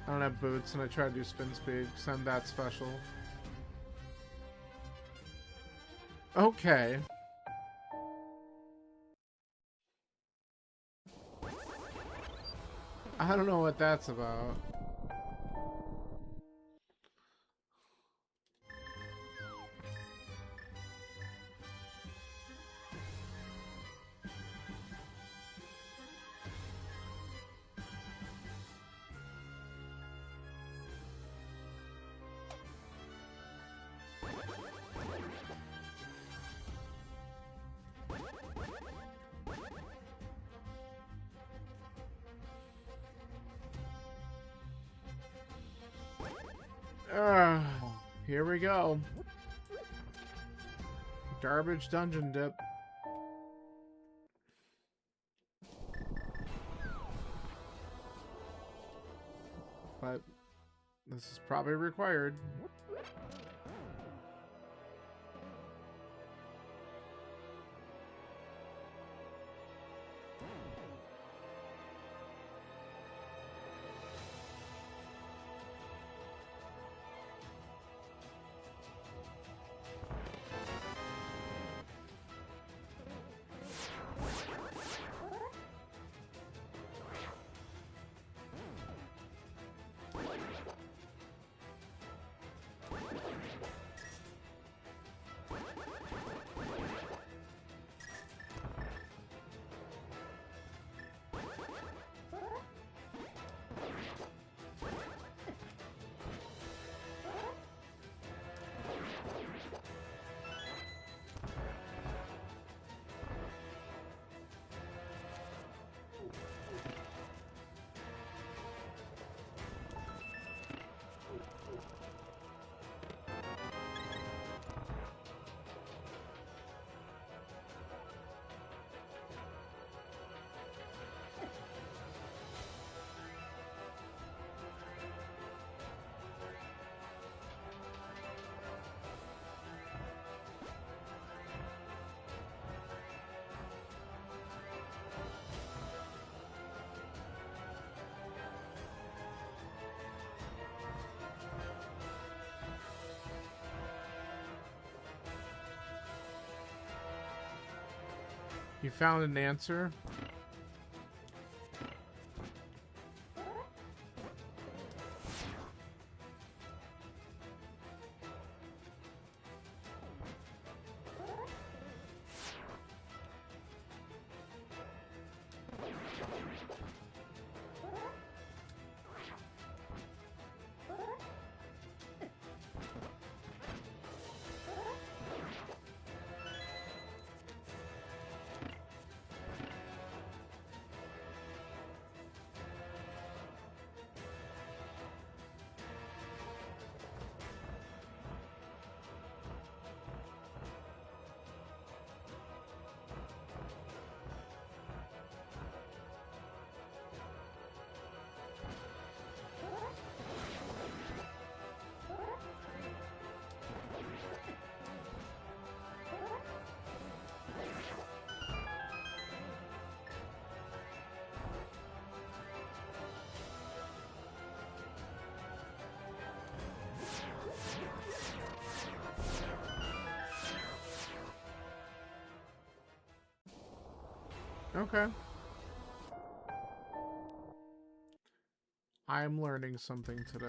I don't have boots, and I try to do spin speed because I'm that special. Okay. I don't know what that's about. Here we go. Garbage dungeon dip. But this is probably required. You found an answer? Okay. I'm learning something today.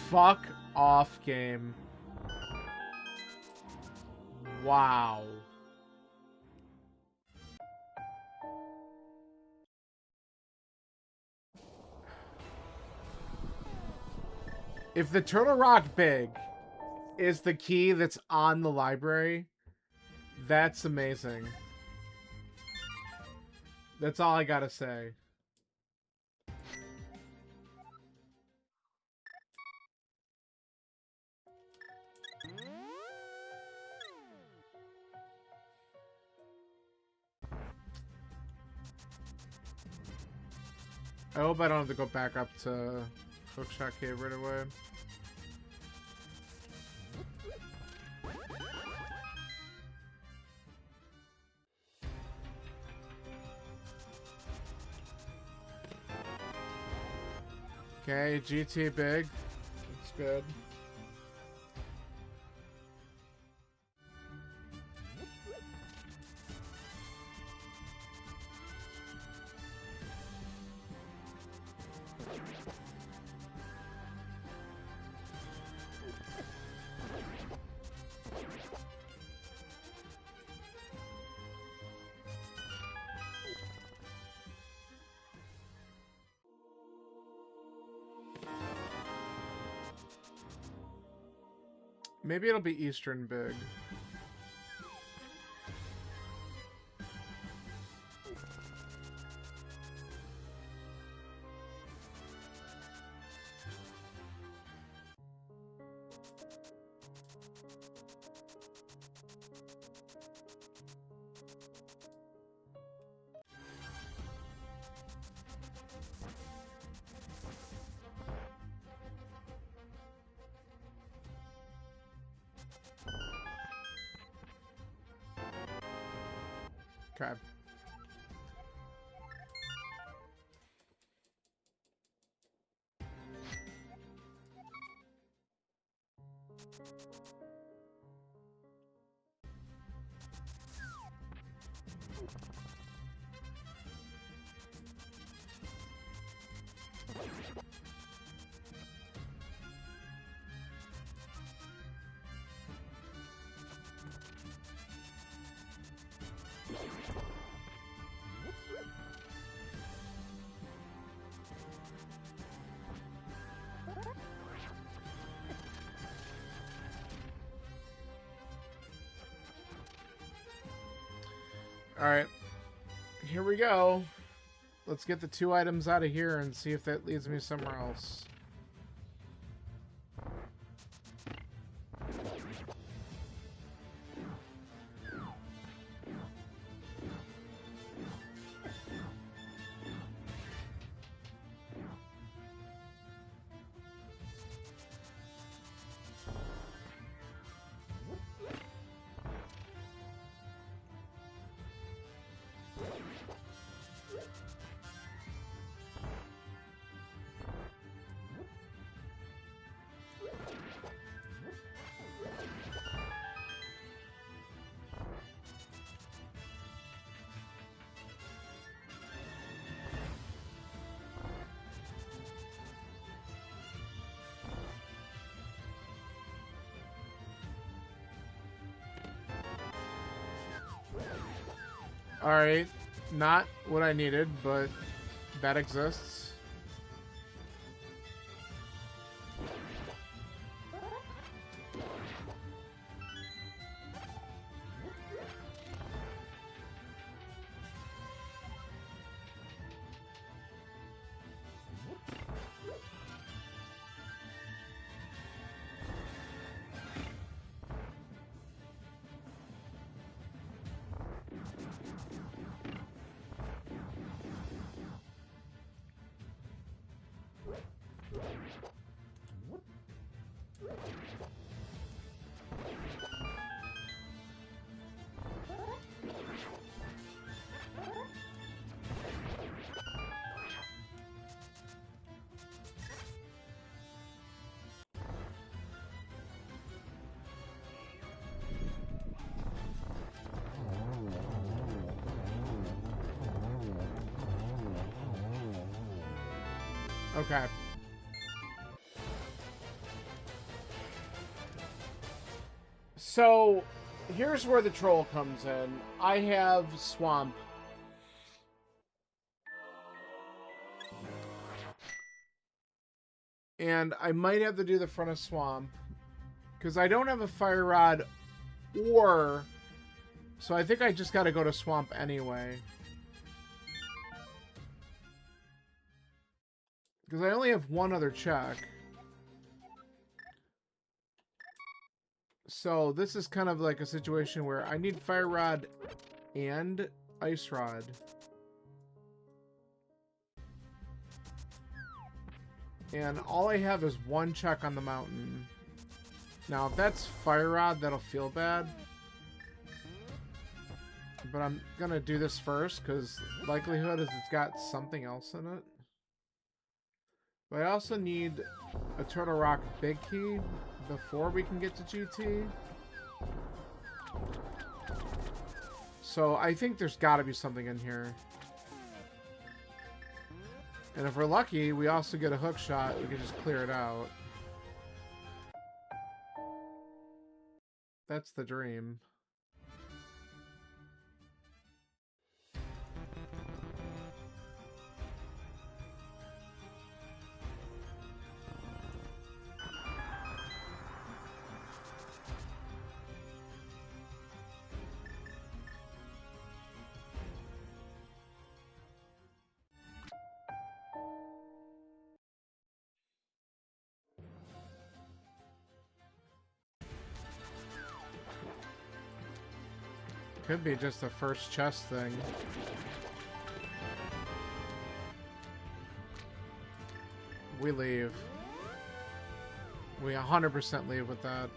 Fuck off, game. Wow. If the Turtle Rock Big is the key that's on the library, that's amazing. That's all I gotta say. I hope I don't have to go back up to Hookshot Cave right away. Okay, GT Big. That's good. Maybe it'll be Eastern Big. Okay. Alright. Here we go. Let's get the 2 items out of here and see if that leads me somewhere else. Alright, not what I needed, but that exists. Okay. So, here's where the troll comes in. I have swamp. And I might have to do the front of swamp. Because I don't have a fire rod or... So I think I just gotta go to swamp anyway. Because I only have one other check. So this is kind of like a situation where I need fire rod and ice rod. And all I have is one check on the mountain. Now, if that's fire rod, that'll feel bad. But I'm gonna do this first, because likelihood is it's got something else in it. But I also need a Turtle Rock big key before we can get to GT. So I think there's gotta be something in here. And if we're lucky, we also get a hook shot. We can just clear it out. That's the dream. Could be just the first chest thing. We leave. We 100% leave with that.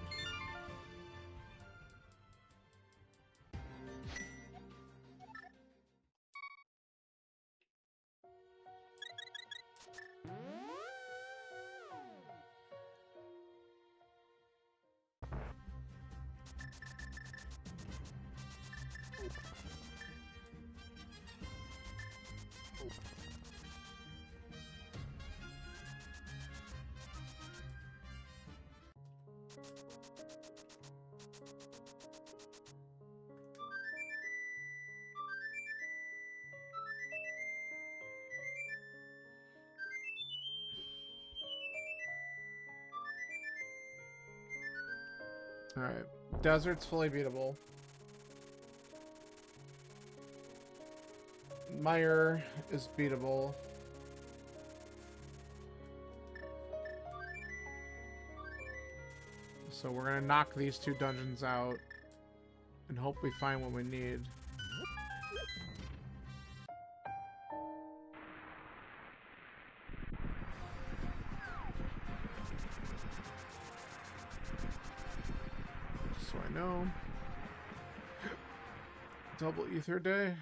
Alright. Desert's fully beatable. Mire is beatable. So we're gonna knock these two dungeons out and hope we find what we need. So I know. Double ether day.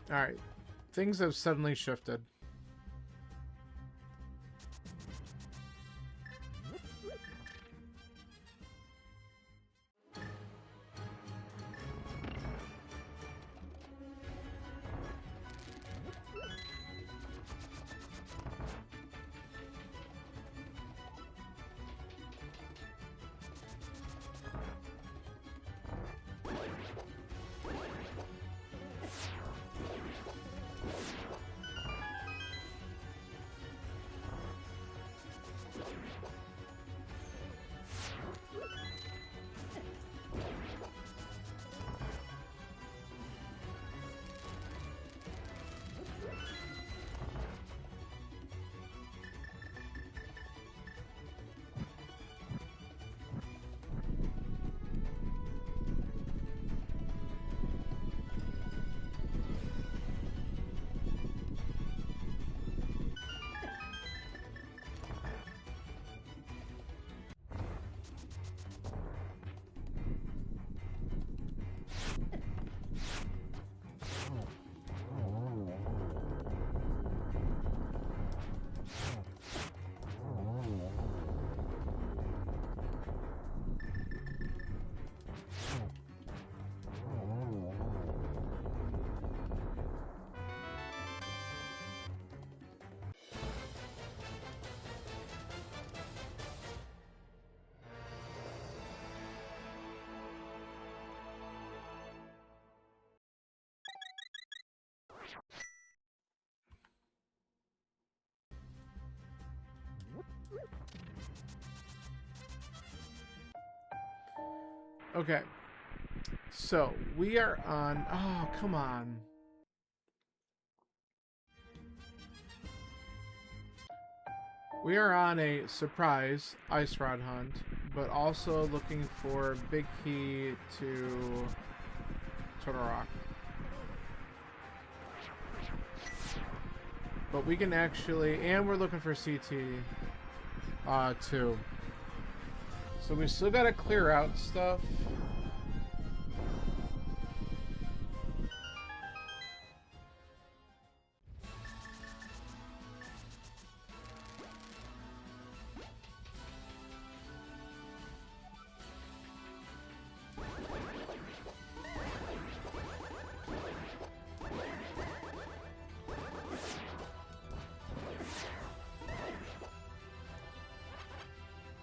Alright. Things have suddenly shifted. Okay. So, we are on... Oh, come on. We are on a surprise ice rod hunt, but also looking for big key to Turtle Rock. But we can actually... And we're looking for CT, too. So we still gotta clear out stuff.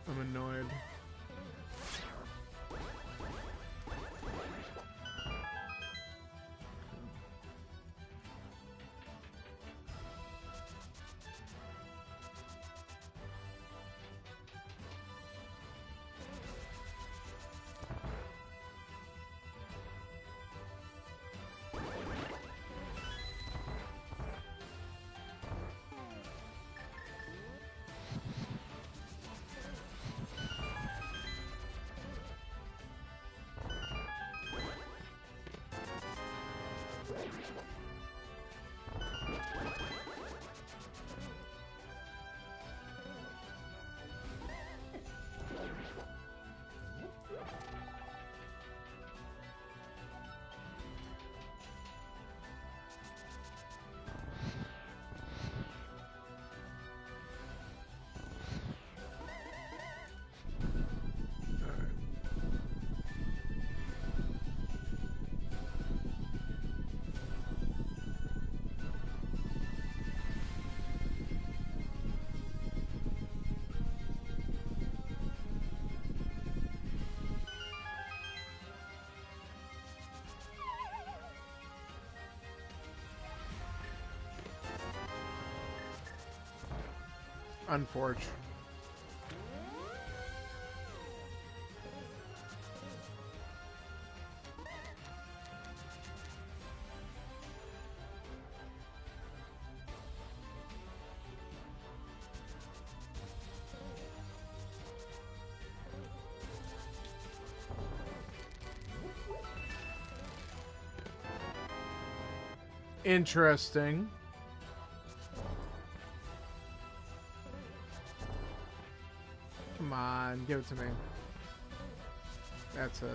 I'm annoyed. Unfortunate. Interesting. Come on, give it to me. That's it.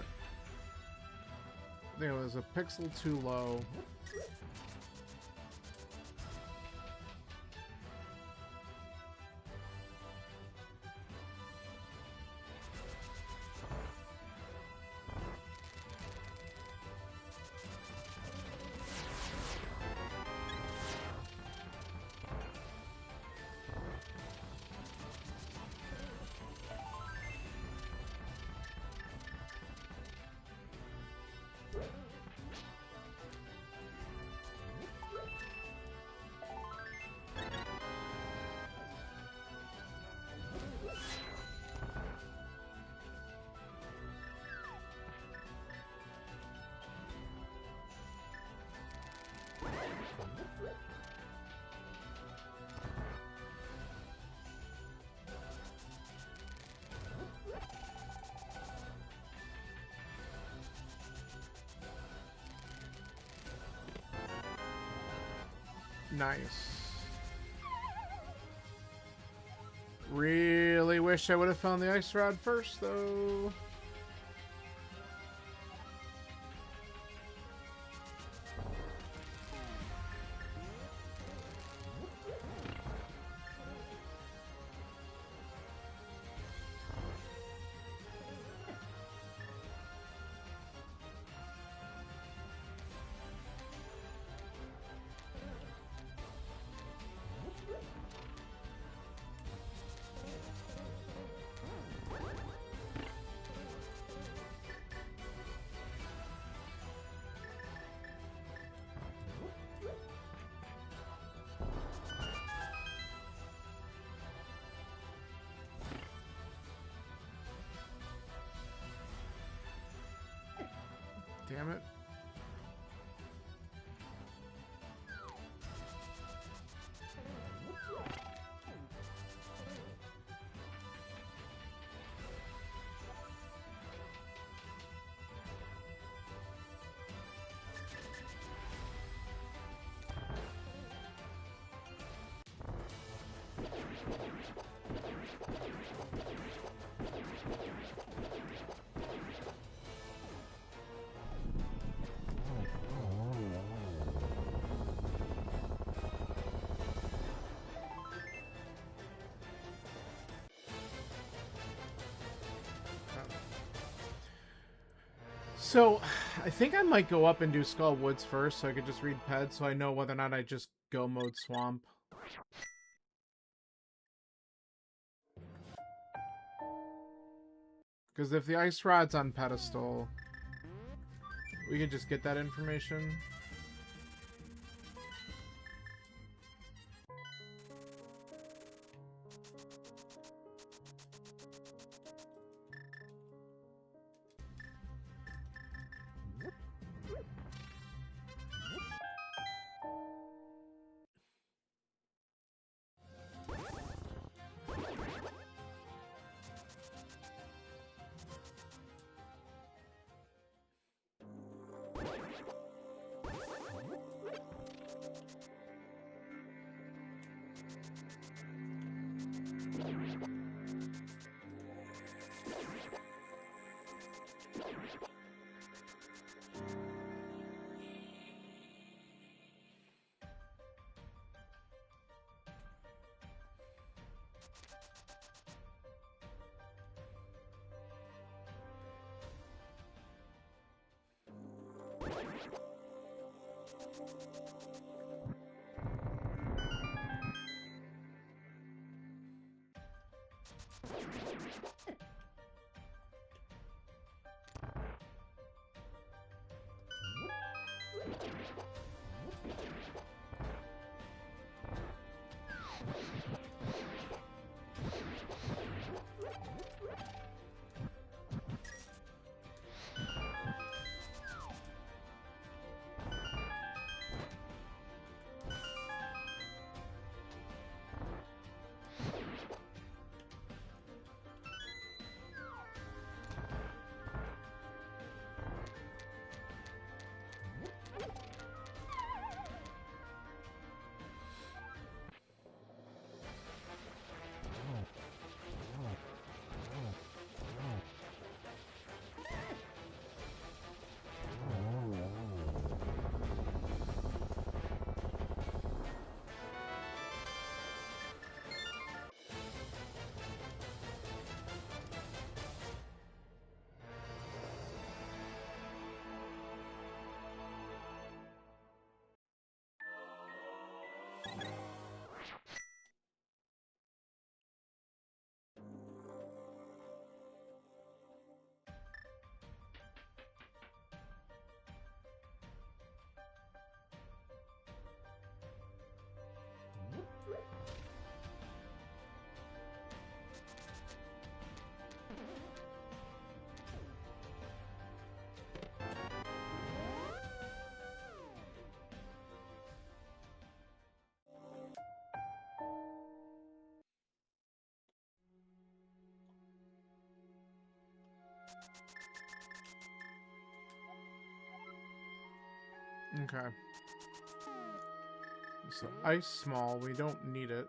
I think it was a pixel too low. Nice. Really wish I would have found the ice rod first, though. Damn it. So, I think I might go up and do Skull Woods first so I could just read Ped so I know whether or not I just go mode Swamp. Because if the Ice Rod's on pedestal, we can just get that information. Okay. So ice small, we don't need it.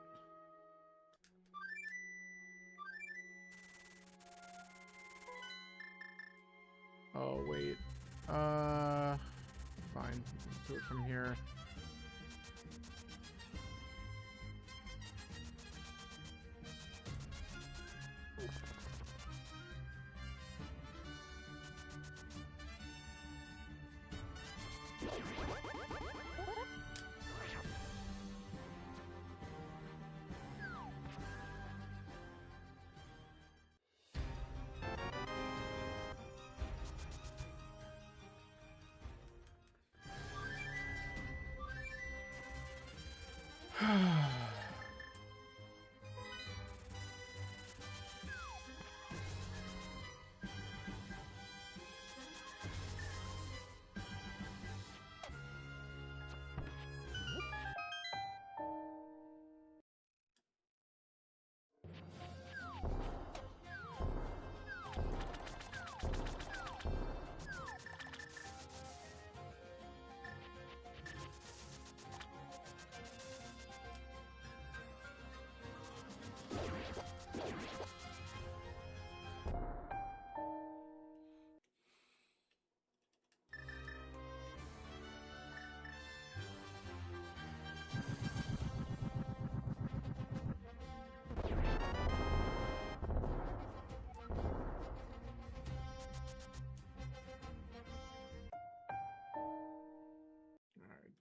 Oh, wait. Fine. Do it from here.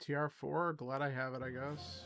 TR4, glad I have it, I guess.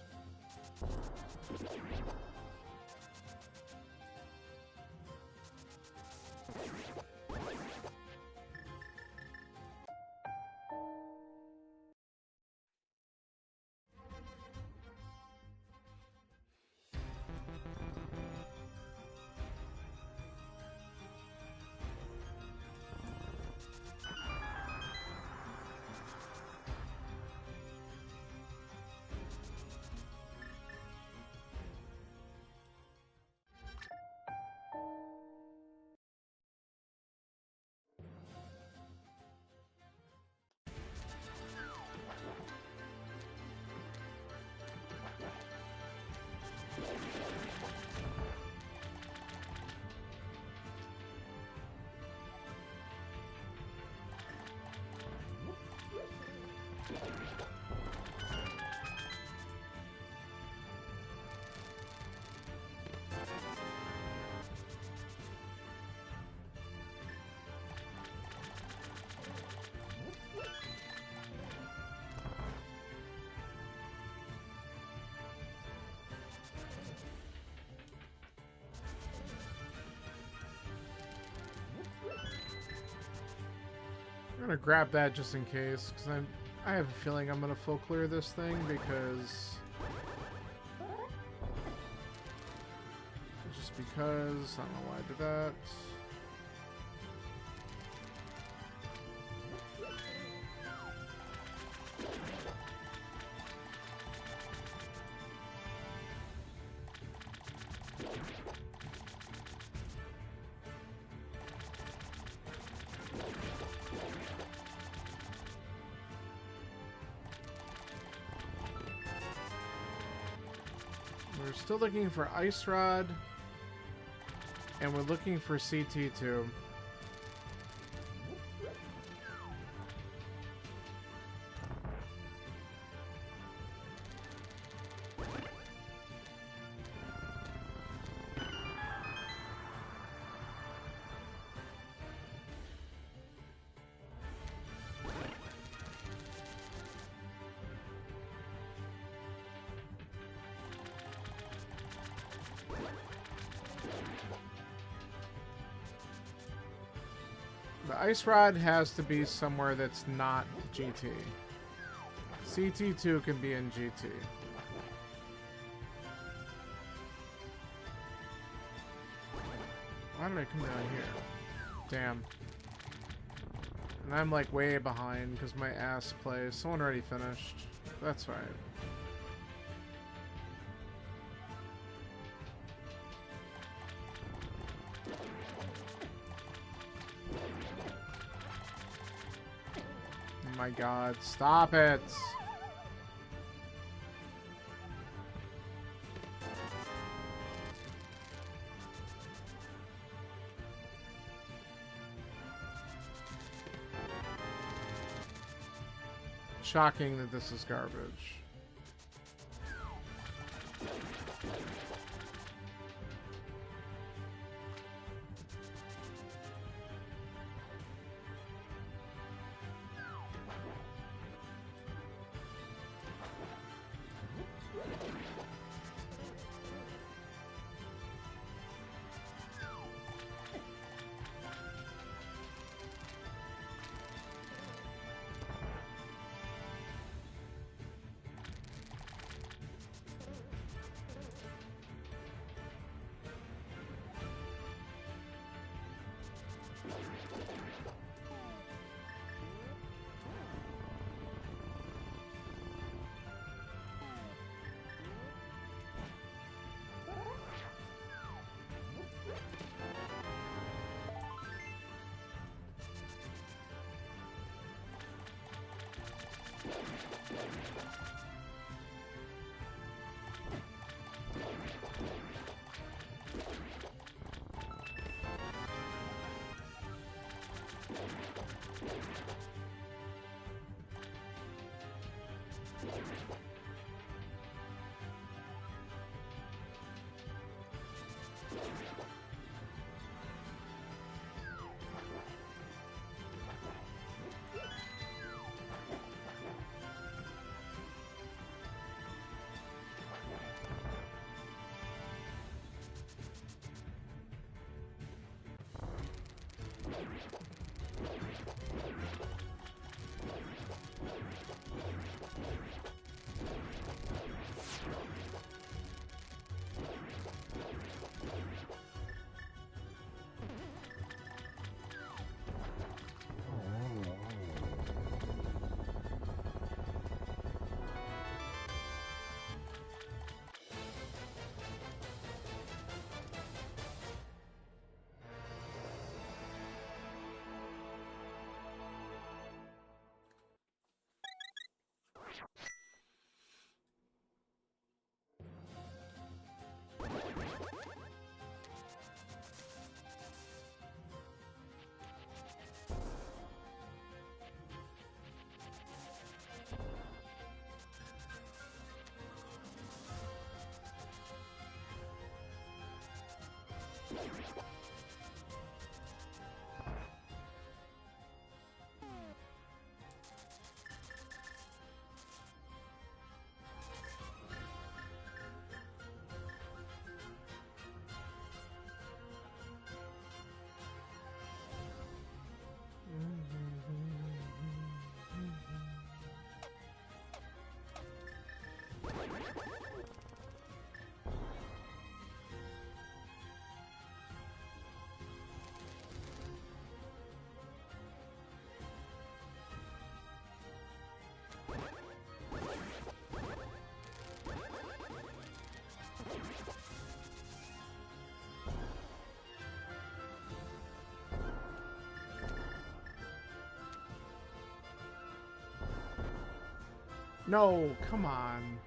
I'm gonna grab that just in case, because I have a feeling I'm gonna full clear this thing because I don't know why I did that. We're still looking for Ice Rod, and we're looking for CT2. The Ice Rod has to be somewhere that's not GT. CT2 can be in GT. Why did I come down here? Damn. And I'm like way behind because my ass plays. Someone already finished. That's right. Oh my god, stop it! shocking that this is garbage. No, come on.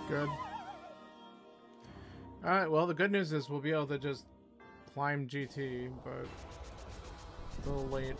Good. Alright, well, the good news is we'll be able to just climb GT, but a little late.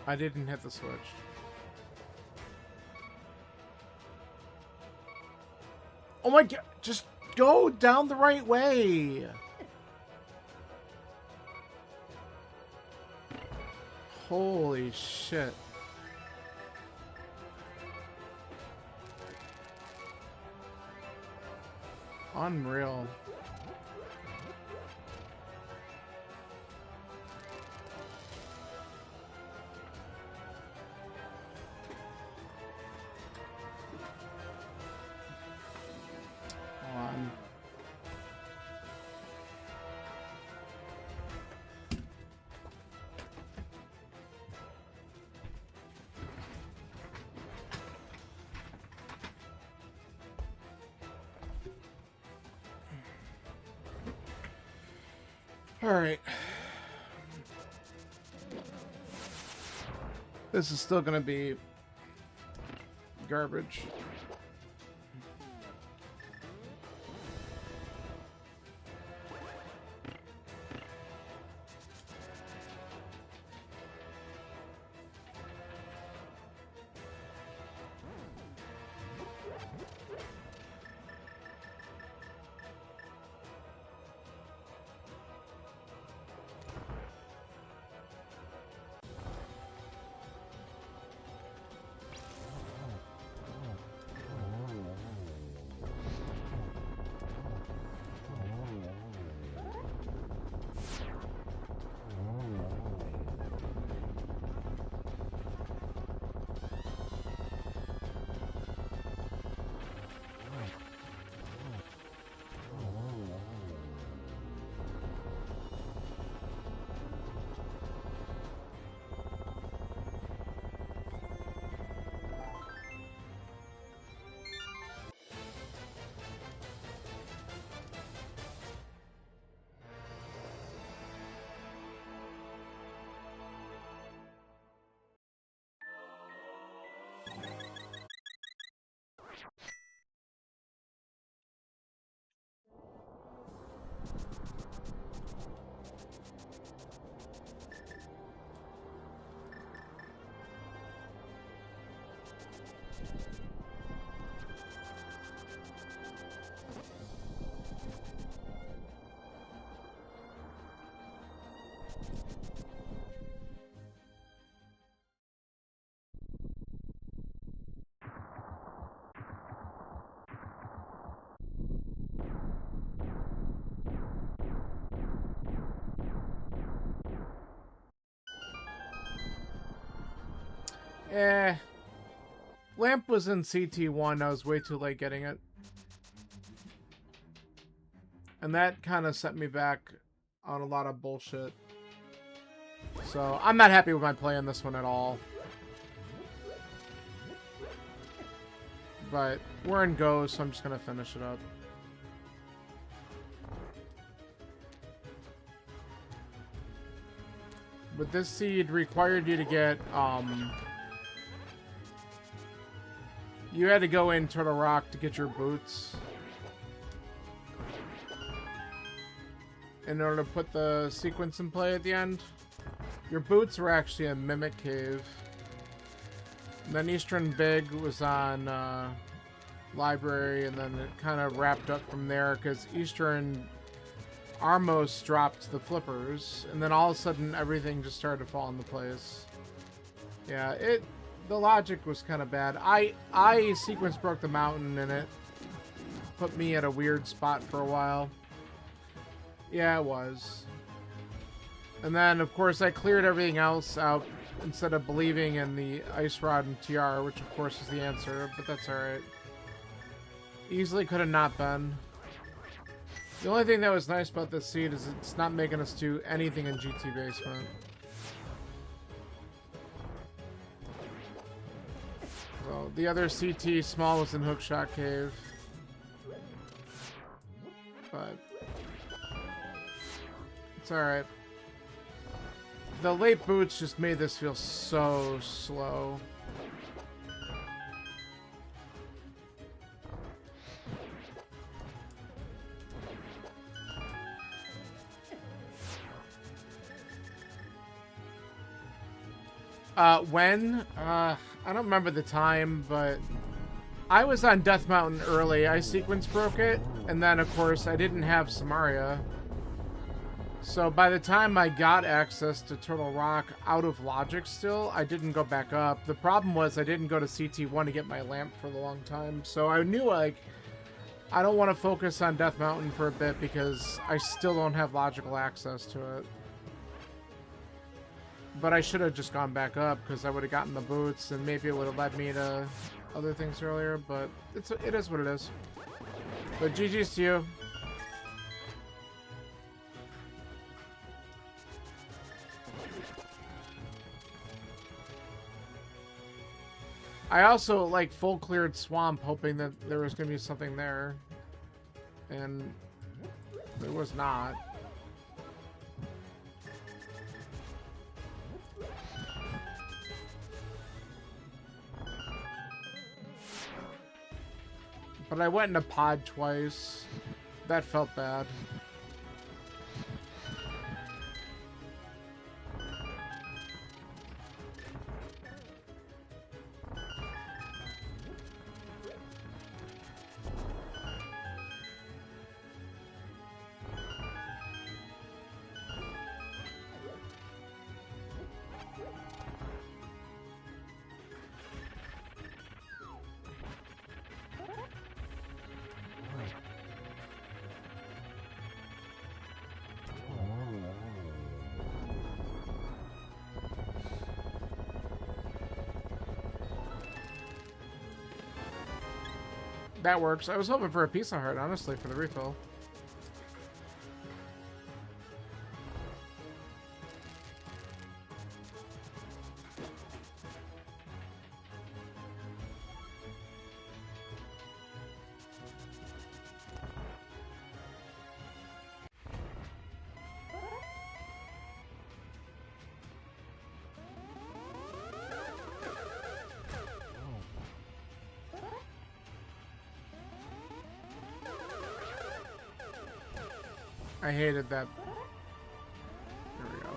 I didn't hit the switch. Oh my god, just go down the right way. Holy shit. Unreal. Alright. This is still gonna be garbage. Lamp was in CT1. I was way too late getting it. And that kind of set me back on a lot of bullshit. So, I'm not happy with my play on this one at all. But we're in go, so I'm just going to finish it up. But this seed required you to get, you had to go in Turtle Rock to get your boots in order to put the sequence in play at the end. Your boots were actually a Mimic Cave. And then Eastern Big was on Library, and then it kind of wrapped up from there because Eastern Armos dropped the flippers, and then all of a sudden everything just started to fall into place. Yeah, the logic was kind of bad. I sequence broke the mountain, and it put me at a weird spot for a while. Yeah, it was. And then, of course, I cleared everything else out instead of believing in the Ice Rod and TR, which of course is the answer, but that's alright. Easily could have not been. The only thing that was nice about this seed is it's not making us do anything in GT Basement. So, the other CT small was in Hookshot Cave. But it's alright. The late boots just made this feel so slow. I don't remember the time, but I was on Death Mountain early. I sequence broke it, and then, of course, I didn't have Samaria. So by the time I got access to Turtle Rock out of logic still, I didn't go back up. The problem was I didn't go to CT1 to get my lamp for a long time. So I knew, like, I don't want to focus on Death Mountain for a bit because I still don't have logical access to it. But I should have just gone back up because I would have gotten the boots and maybe it would have led me to other things earlier. But it is what it is. But GG's to you. I also, like, full cleared Swamp hoping that there was going to be something there. And there was not. But I went in a pod twice. That felt bad. That works. I was hoping for a piece of heart, honestly, for the refill. I hated that. There we go.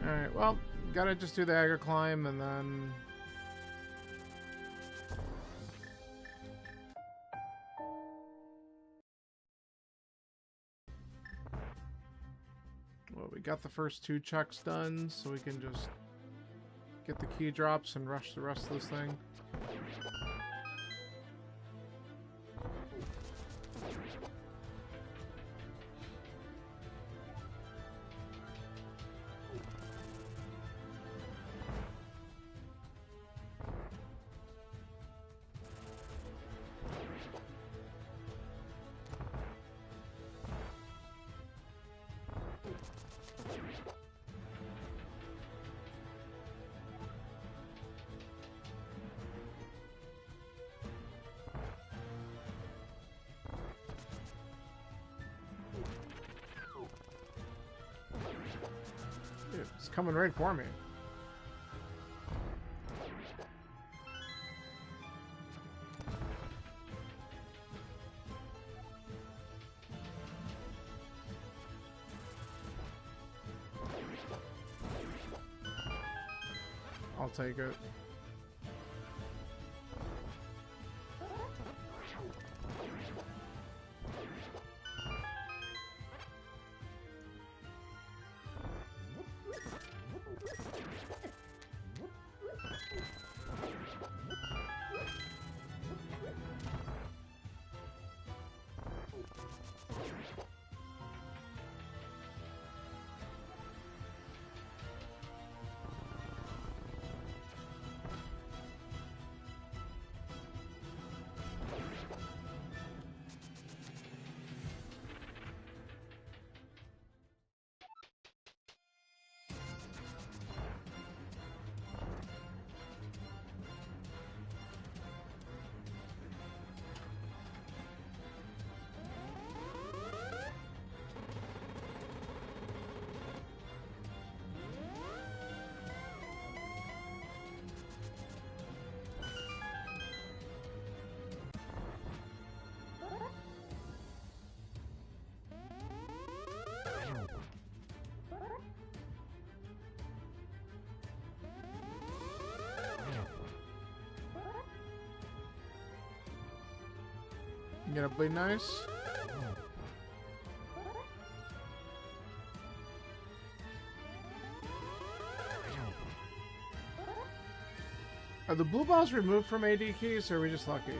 Alright, well, gotta just do the aggro climb and then... Well, we got the first 2 checks done, so we can just get the key drops and rush the rest of this thing. Dude, it's coming right for me. I'll take it. Get a blade nice. Are the blue balls removed from AD keys, or are we just lucky?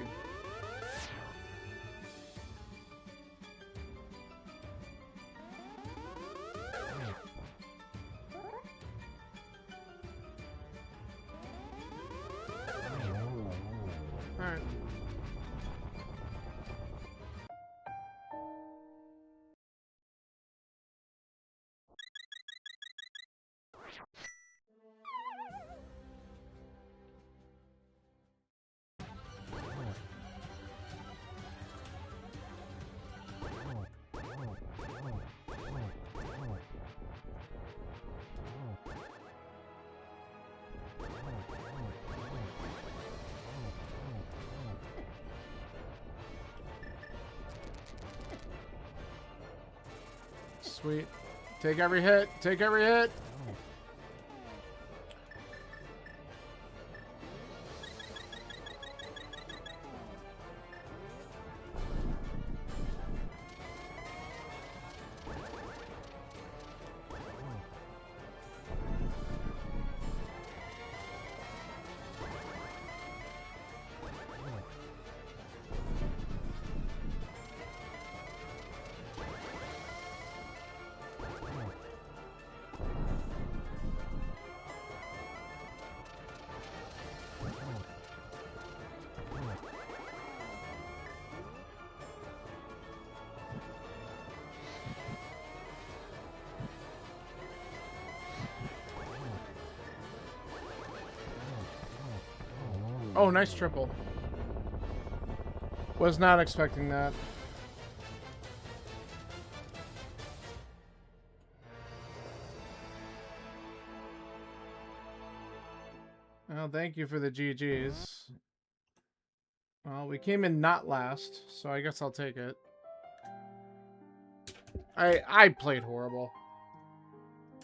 Sweet. Take every hit. Take every hit. Oh, nice triple. Was not expecting that. Well, thank you for the GGs. Well, we came in not last, so I guess I'll take it. I played horrible.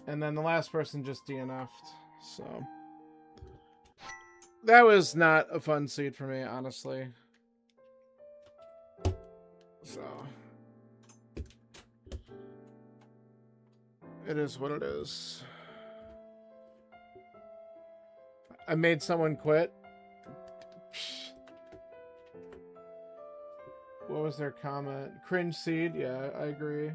And then the last person just DNF'd, so... That was not a fun seed for me, honestly. So... It is what it is. I made someone quit. What was their comment? Cringe seed? Yeah, I agree.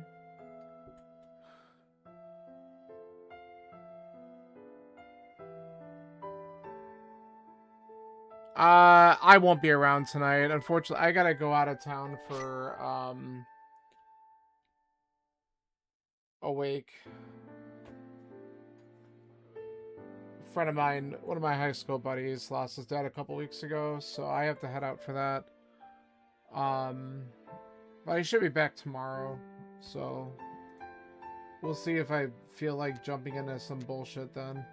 I won't be around tonight. Unfortunately, I gotta go out of town for, Awake. A friend of mine, one of my high school buddies, lost his dad a couple weeks ago, so I have to head out for that. But I should be back tomorrow, so we'll see if I feel like jumping into some bullshit then.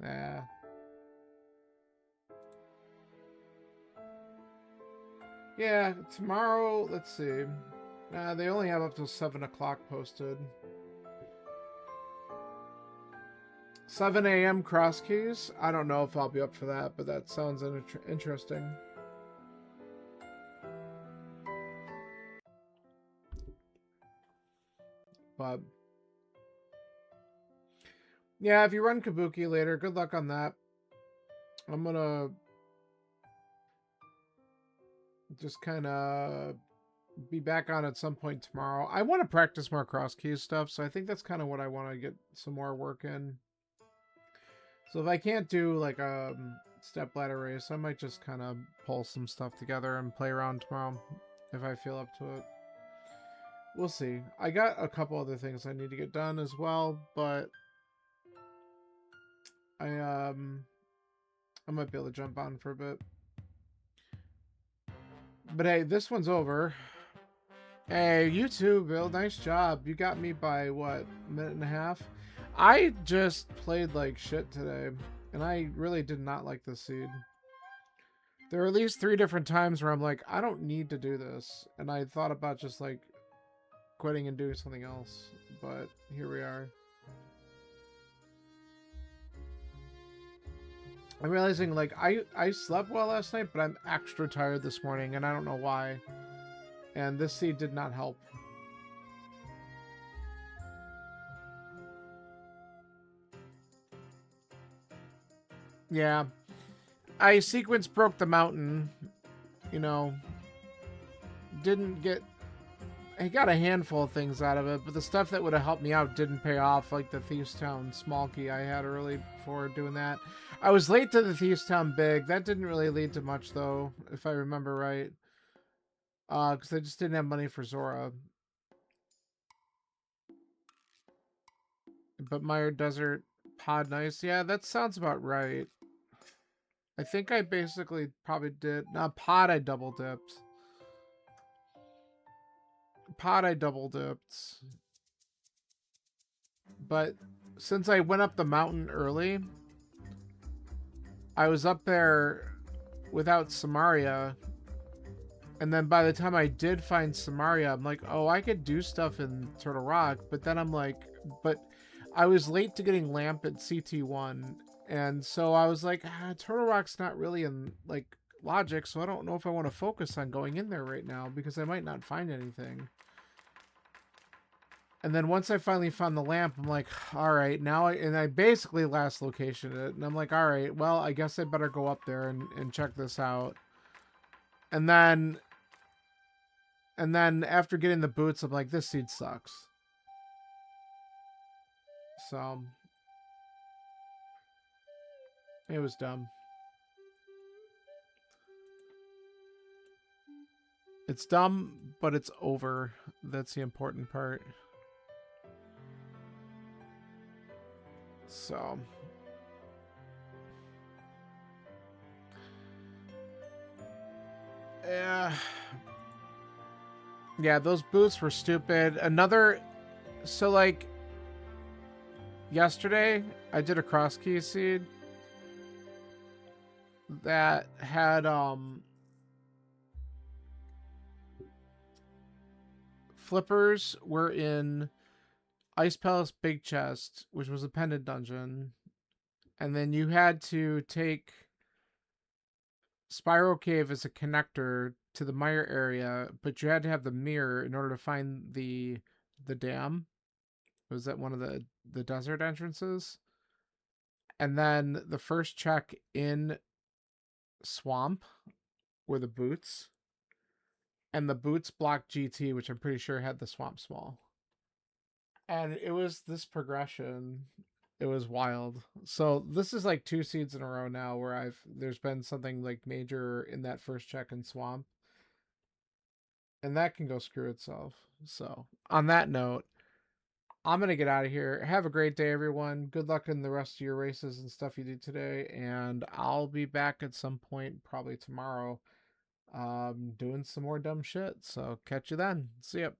Yeah. Yeah, tomorrow, let's see. They only have up till 7 o'clock posted. 7 a.m. cross keys? I don't know if I'll be up for that, but that sounds interesting. But yeah, if you run Kabuki later, good luck on that. I'm gonna just kind of be back on at some point tomorrow. I want to practice more cross keys stuff, so I think that's kind of what I want to get some more work in. So if I can't do like a stepladder race, I might just kind of pull some stuff together and play around tomorrow if I feel up to it. We'll see. I got a couple other things I need to get done as well, but I might be able to jump on for a bit. But hey, this one's over. Hey, you too, Bill. Nice job. You got me by, what, a minute and a half? I just played like shit today, and I really did not like this seed. There are at least 3 different times where I'm like, I don't need to do this. And I thought about just like quitting and doing something else. But here we are. I'm realizing, like, I slept well last night, but I'm extra tired this morning, and I don't know why. And this seed did not help. Yeah. I sequence broke the mountain. You know. Didn't get... I got a handful of things out of it, but the stuff that would have helped me out didn't pay off, like the Thieves Town small key I had early before doing that. I was late to the Thieves Town big. That didn't really lead to much, though, if I remember right. Because I just didn't have money for Zora. But Mire Desert Pod Nice. Yeah, that sounds about right. I think I basically probably did... Nah, Pod I double dipped. Pod I double dipped. But since I went up the mountain early, I was up there without Samaria, And then by the time I did find Samaria, I'm like, oh, I could do stuff in Turtle Rock. But then I'm like, but I was late to getting Lamp at CT1. And so I was like, Turtle Rock's not really in like logic. So I don't know if I want to focus on going in there right now because I might not find anything. And then once I finally found the lamp, I'm like, all right, now I basically last locationed it. And I'm like, all right, well, I guess I better go up there and check this out. And then after getting the boots, I'm like, this seed sucks. So it was dumb. It's dumb, but it's over. That's the important part. So yeah, those boots were stupid. So like yesterday, I did a cross key seed that had flippers were in Ice Palace Big Chest, which was a pendant dungeon, and then you had to take Spiral Cave as a connector to the mire area, but you had to have the mirror in order to find the dam. Was that one of the desert entrances? And then the first check in Swamp were the boots, and the boots blocked GT, which I'm pretty sure had the Swamp Small. And it was this progression. It was wild. So this is like 2 seeds in a row now where there's been something like major in that first check in Swamp. And that can go screw itself. So on that note, I'm going to get out of here. Have a great day, everyone. Good luck in the rest of your races and stuff you do today. And I'll be back at some point, probably tomorrow, doing some more dumb shit. So catch you then. See ya.